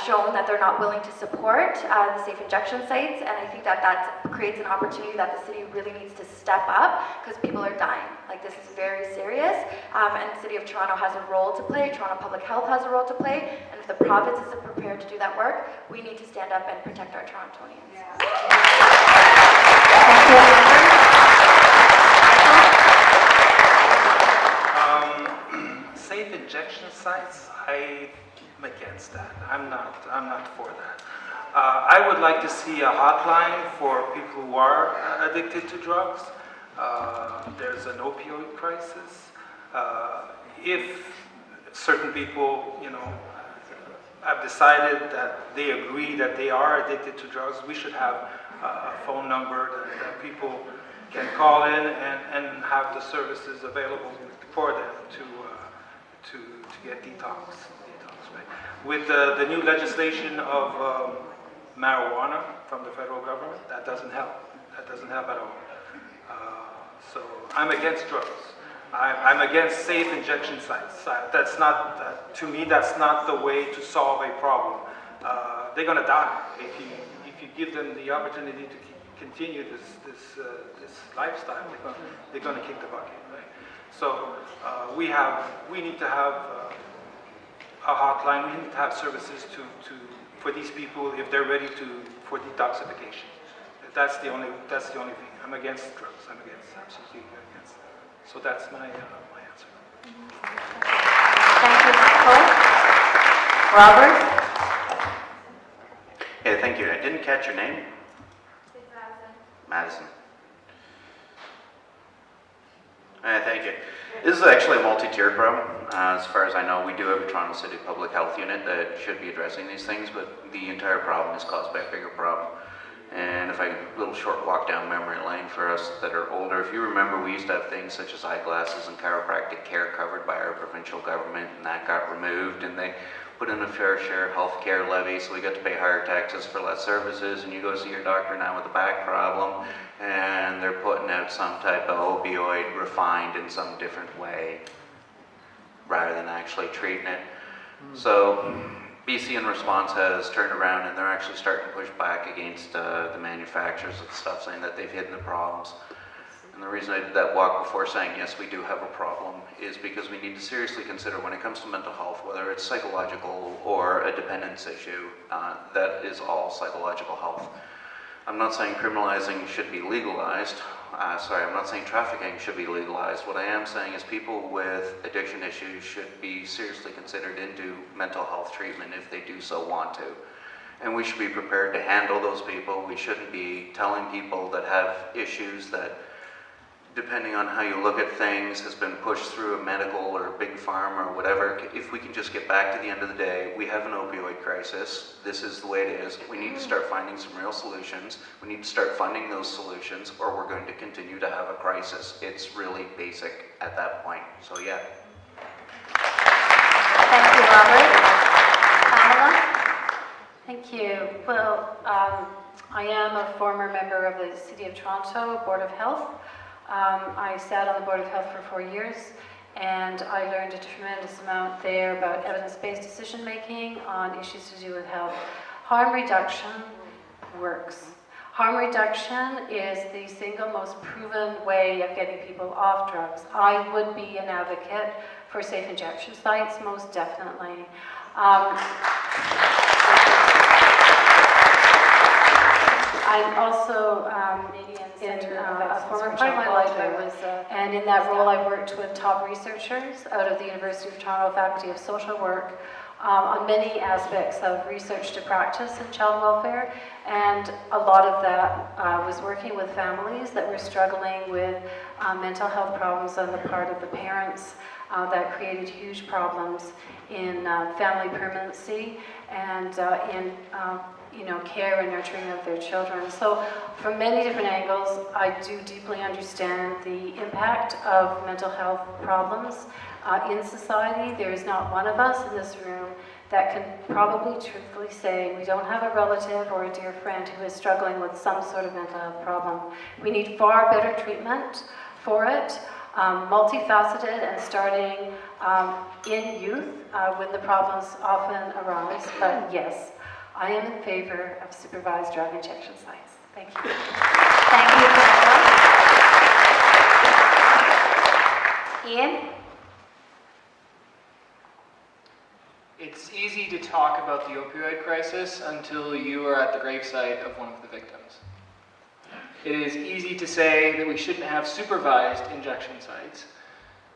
shown that they're not willing to support the safe injection sites, and I think that creates an opportunity that the city really needs to step up, because people are dying. Like, this is very serious, and the City of Toronto has a role to play, Toronto Public Health has a role to play, and if the province isn't prepared to do that work, we need to stand up and protect our Torontonians. Yeah. Safe injection sites, I'm against that. I'm not for that. I would like to see a hotline for people who are addicted to drugs. There's an opioid crisis. If certain people, have decided that they agree that they are addicted to drugs, we should have a phone number that people can call in and have the services available for them to get detox. Right? With the new legislation of marijuana from the federal government, that doesn't help. That doesn't help at all. So I'm against drugs. I'm against safe injection sites. That's not, to me, that's not the way to solve a problem. They're going to die if you give them the opportunity to continue this lifestyle. They're going to kick the bucket, right? So we need to have a hotline. We need to have services for these people if they're ready for detoxification. That's the only thing. I'm against drugs. I'm absolutely against. So that's my answer. Thank you, Michael. Robert? Yeah, thank you. I didn't catch your name. Madison. Thank you. This is actually a multi-tiered problem. As far as I know, we do have a Toronto City Public Health Unit that should be addressing these things, but the entire problem is caused by a bigger problem. And if I, a little short walk down memory lane for us that are older, if you remember, we used to have things such as eyeglasses and chiropractic care covered by our provincial government, and that got removed, and they put in a fair share health care levy, so we got to pay higher taxes for less services, and you go see your doctor now with a back problem, and they're putting out some type of opioid refined in some different way, rather than actually treating it. So BC in response has turned around, and they're actually starting to push back against the manufacturers of stuff, saying that they've hidden the problems. And the reason I did that walk before saying yes, we do have a problem, is because we need to seriously consider when it comes to mental health, whether it's psychological or a dependence issue, that is all psychological health. I'm not saying criminalizing should be legalized. I'm not saying trafficking should be legalized. What I am saying is people with addiction issues should be seriously considered into mental health treatment if they do so want to. And we should be prepared to handle those people. We shouldn't be telling people that have issues that, depending on how you look at things, has been pushed through a medical or big pharma or whatever. If we can just get back to the end of the day, we have an opioid crisis. This is the way it is. We need to start finding some real solutions. We need to start funding those solutions, or we're going to continue to have a crisis. It's really basic at that point. So yeah. Thank you, Robert. Pamela? Thank you. Well, I am a former member of the City of Toronto Board of Health. I sat on the Board of Health for 4 years, and I learned a tremendous amount there about evidence-based decision-making on issues to do with health. Harm reduction works. Harm reduction is the single most proven way of getting people off drugs. I would be an advocate for safe injection sites, most definitely. I'm also in a former part of my life, and in that role I worked with top researchers out of the University of Toronto Faculty of Social Work on many aspects of research to practice in child welfare, and a lot of that was working with families that were struggling with mental health problems on the part of the parents that created huge problems in family permanency and in care and nurturing of their children. So from many different angles, I do deeply understand the impact of mental health problems in society. There is not one of us in this room that can probably truthfully say we don't have a relative or a dear friend who is struggling with some sort of mental health problem. We need far better treatment for it. multifaceted and starting in youth when the problems often arise. But yes, I am in favor of supervised drug injection sites. Thank you. Thank you, Pamela. Iain? It's easy to talk about the opioid crisis until you are at the gravesite of one of the victims. It is easy to say that we shouldn't have supervised injection sites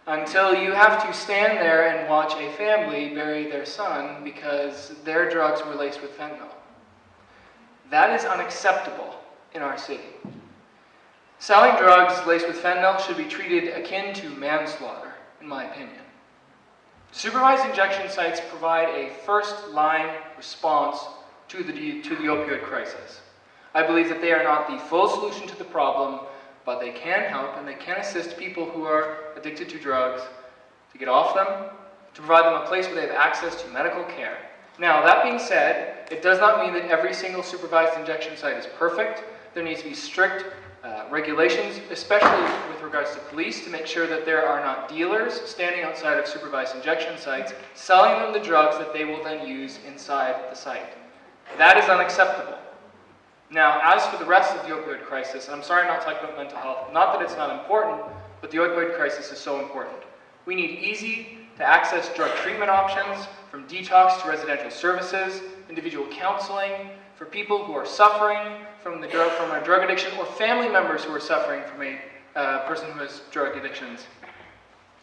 until you have to stand there and watch a family bury their son because their drugs were laced with fentanyl. That is unacceptable in our city. Selling drugs laced with fentanyl should be treated akin to manslaughter, in my opinion. Supervised injection sites provide a first-line response to the opioid crisis. I believe that they are not the full solution to the problem, but they can help and they can assist people who are addicted to drugs to get off them, to provide them a place where they have access to medical care. Now, that being said, it does not mean that every single supervised injection site is perfect. There needs to be strict regulations, especially with regards to police, to make sure that there are not dealers standing outside of supervised injection sites selling them the drugs that they will then use inside the site. That is unacceptable. Now, as for the rest of the opioid crisis, and I'm sorry I'm not talking about mental health, not that it's not important, but the opioid crisis is so important. We need easy to access drug treatment options, from detox to residential services, individual counseling, for people who are suffering from a drug addiction, or family members who are suffering from a person who has drug addictions.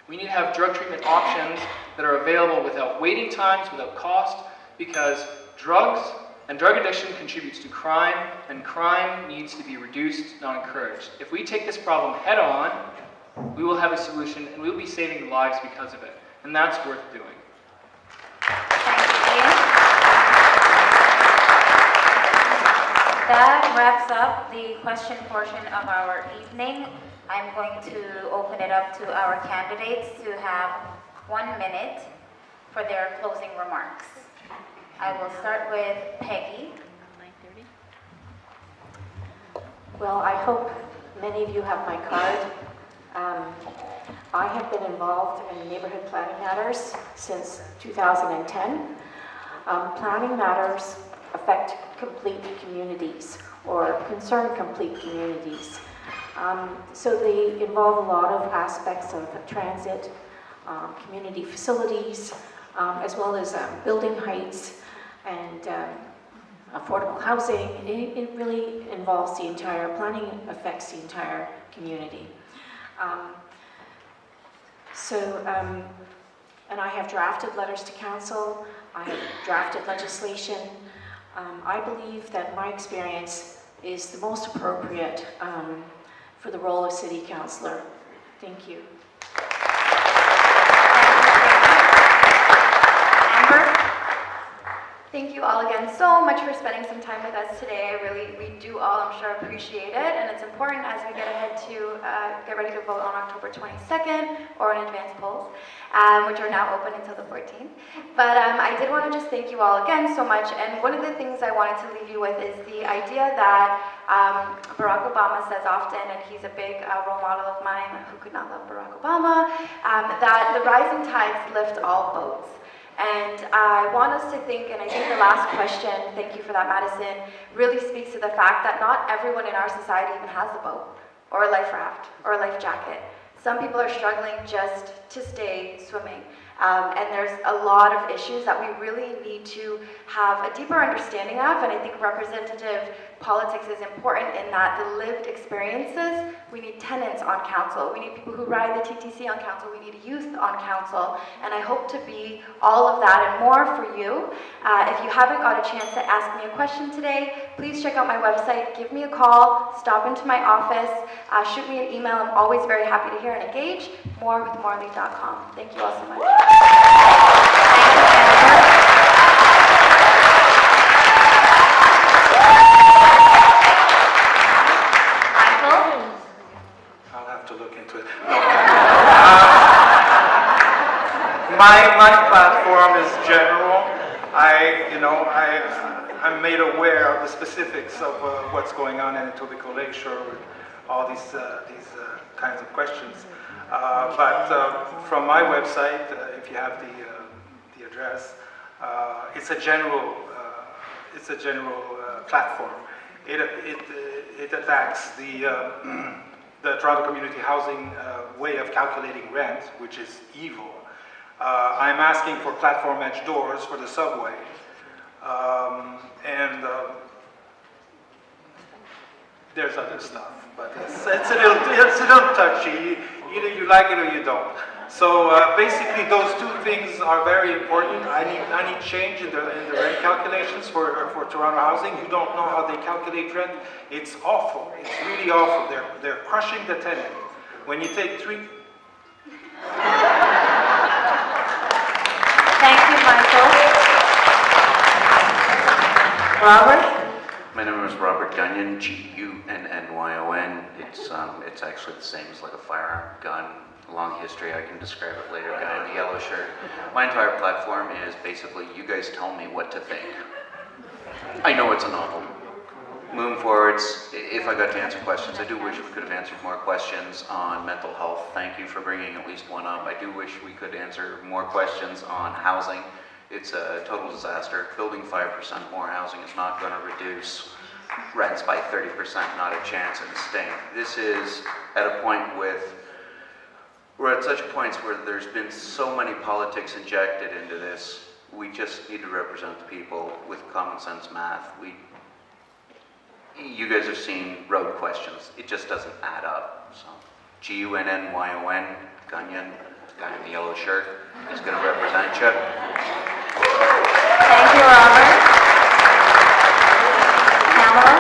We need to have drug treatment options that are available without waiting times, without cost, because drugs and drug addiction contributes to crime, and crime needs to be reduced, not encouraged. If we take this problem head on, we will have a solution, and we will be saving lives because of it, and that's worth doing. That wraps up the question portion of our evening. I'm going to open it up to our candidates to have 1 minute for their closing remarks. I will start with Peggy. Well, I hope many of you have my card. I have been involved in neighborhood planning matters since 2010. Planning matters affect complete communities or concern complete communities. So they involve a lot of aspects of transit, community facilities, as well as building heights and affordable housing. It really involves the entire, planning affects the entire community. And I have drafted letters to council, I have drafted legislation. I believe that my experience is the most appropriate for the role of city councillor. Thank you. Thank you all again so much for spending some time with us today. We do all, I'm sure, appreciate it. And it's important as we get ahead to get ready to vote on October 22nd or in advance polls, which are now open until the 14th. But I did want to just thank you all again so much. And one of the things I wanted to leave you with is the idea that Barack Obama says often, and he's a big role model of mine, who could not love Barack Obama, that the rising tides lift all boats. And I want us to think, and I think the last question, thank you for that, Madison, really speaks to the fact that not everyone in our society even has a boat, or a life raft, or a life jacket. Some people are struggling just to stay swimming. And there's a lot of issues that we really need to have a deeper understanding of, and I think representative politics is important in that the lived experiences. We need tenants on council, we need people who ride the TTC on council, we need youth on council, and I hope to be all of that and more for you. If you haven't got a chance to ask me a question today, please check out my website, give me a call, stop into my office, shoot me an email. I'm always very happy to hear and engage. More with Morley.com. Thank you all so much. I'll have to look into it. No. My platform is general. I'm made aware of the specifics of what's going on in Etobicoke Lakeshore with all these kinds of questions. But from my website, if you have the address, it's a general platform. It attacks the Toronto Community Housing way of calculating rent, which is evil. I'm asking for platform edge doors for the subway, and there's other stuff, but it's a little touchy. Either you like it or you don't. So basically, those two things are very important. I need change in the rent calculations for Toronto Housing. You don't know how they calculate rent. It's awful. It's really awful. They're crushing the tenant. When you take three. Thank you, Michael. Robert? My name is Robert Gunnyon, Gunnyon. It's actually the same as like a firearm, gun, long history. I can describe it later. Guy in the yellow shirt. My entire platform is basically you guys tell me what to think. I know it's a novel. Moving forwards, if I got to answer questions, I do wish we could have answered more questions on mental health. Thank you for bringing at least one up. I do wish we could answer more questions on housing. It's a total disaster. Building 5% more housing is not going to reduce rents by 30%, not a chance in staying. This is at a point we're at such points where there's been so many politics injected into this. We just need to represent the people with common sense math. You guys have seen road questions. It just doesn't add up. So, Gunnyon, Gunnyon, guy in the yellow shirt, is going to represent you. Thank you, Robert. Pamela?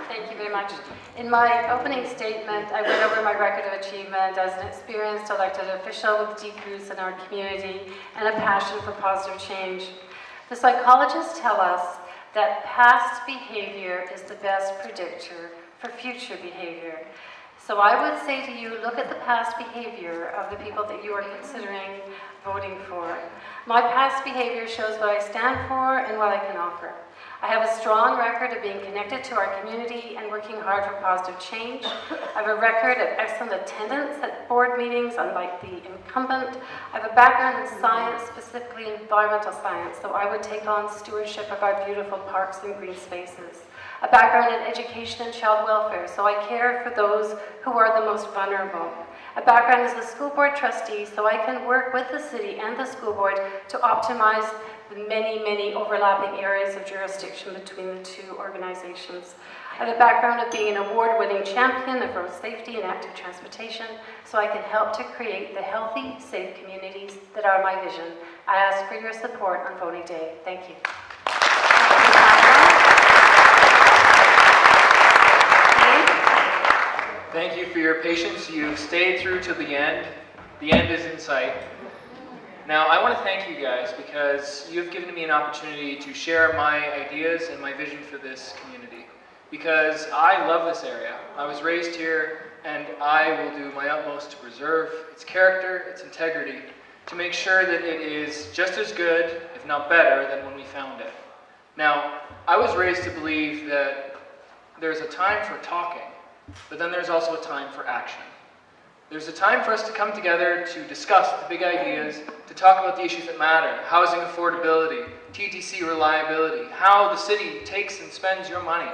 Thank you very much. In my opening statement, I went over my record of achievement as an experienced elected official with deep roots in our community and a passion for positive change. The psychologists tell us that past behavior is the best predictor for future behavior. So I would say to you, look at the past behavior of the people that you are considering voting for. My past behavior shows what I stand for and what I can offer. I have a strong record of being connected to our community and working hard for positive change. I have a record of excellent attendance at board meetings, unlike the incumbent. I have a background in science, specifically environmental science, so I would take on stewardship of our beautiful parks and green spaces. A background in education and child welfare, so I care for those who are the most vulnerable. A background as a school board trustee, so I can work with the city and the school board to optimize the many overlapping areas of jurisdiction between the two organizations. I have a background of being an award-winning champion of road safety and active transportation, so I can help to create the healthy, safe communities that are my vision. I ask for your support on voting day. Thank you. Thank you for your patience. You've stayed through to the end. The end is in sight. Now, I want to thank you guys because you've given me an opportunity to share my ideas and my vision for this community. Because I love this area. I was raised here, and I will do my utmost to preserve its character, its integrity, to make sure that it is just as good, if not better, than when we found it. Now, I was raised to believe that there's a time for talking, but then there's also a time for action. There's a time for us to come together to discuss the big ideas, to talk about the issues that matter, housing affordability, TTC reliability, how the city takes and spends your money.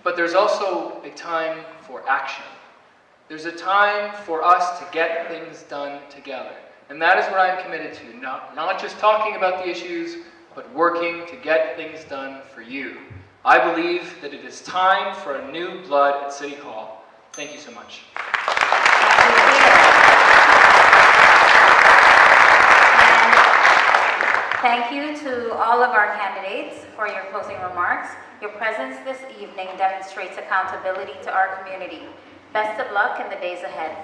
But there's also a time for action. There's a time for us to get things done together. And that is what I'm committed to, not just talking about the issues, but working to get things done for you. I believe that it is time for a new blood at City Hall. Thank you so much. Thank you to all of our candidates for your closing remarks. Your presence this evening demonstrates accountability to our community. Best of luck in the days ahead.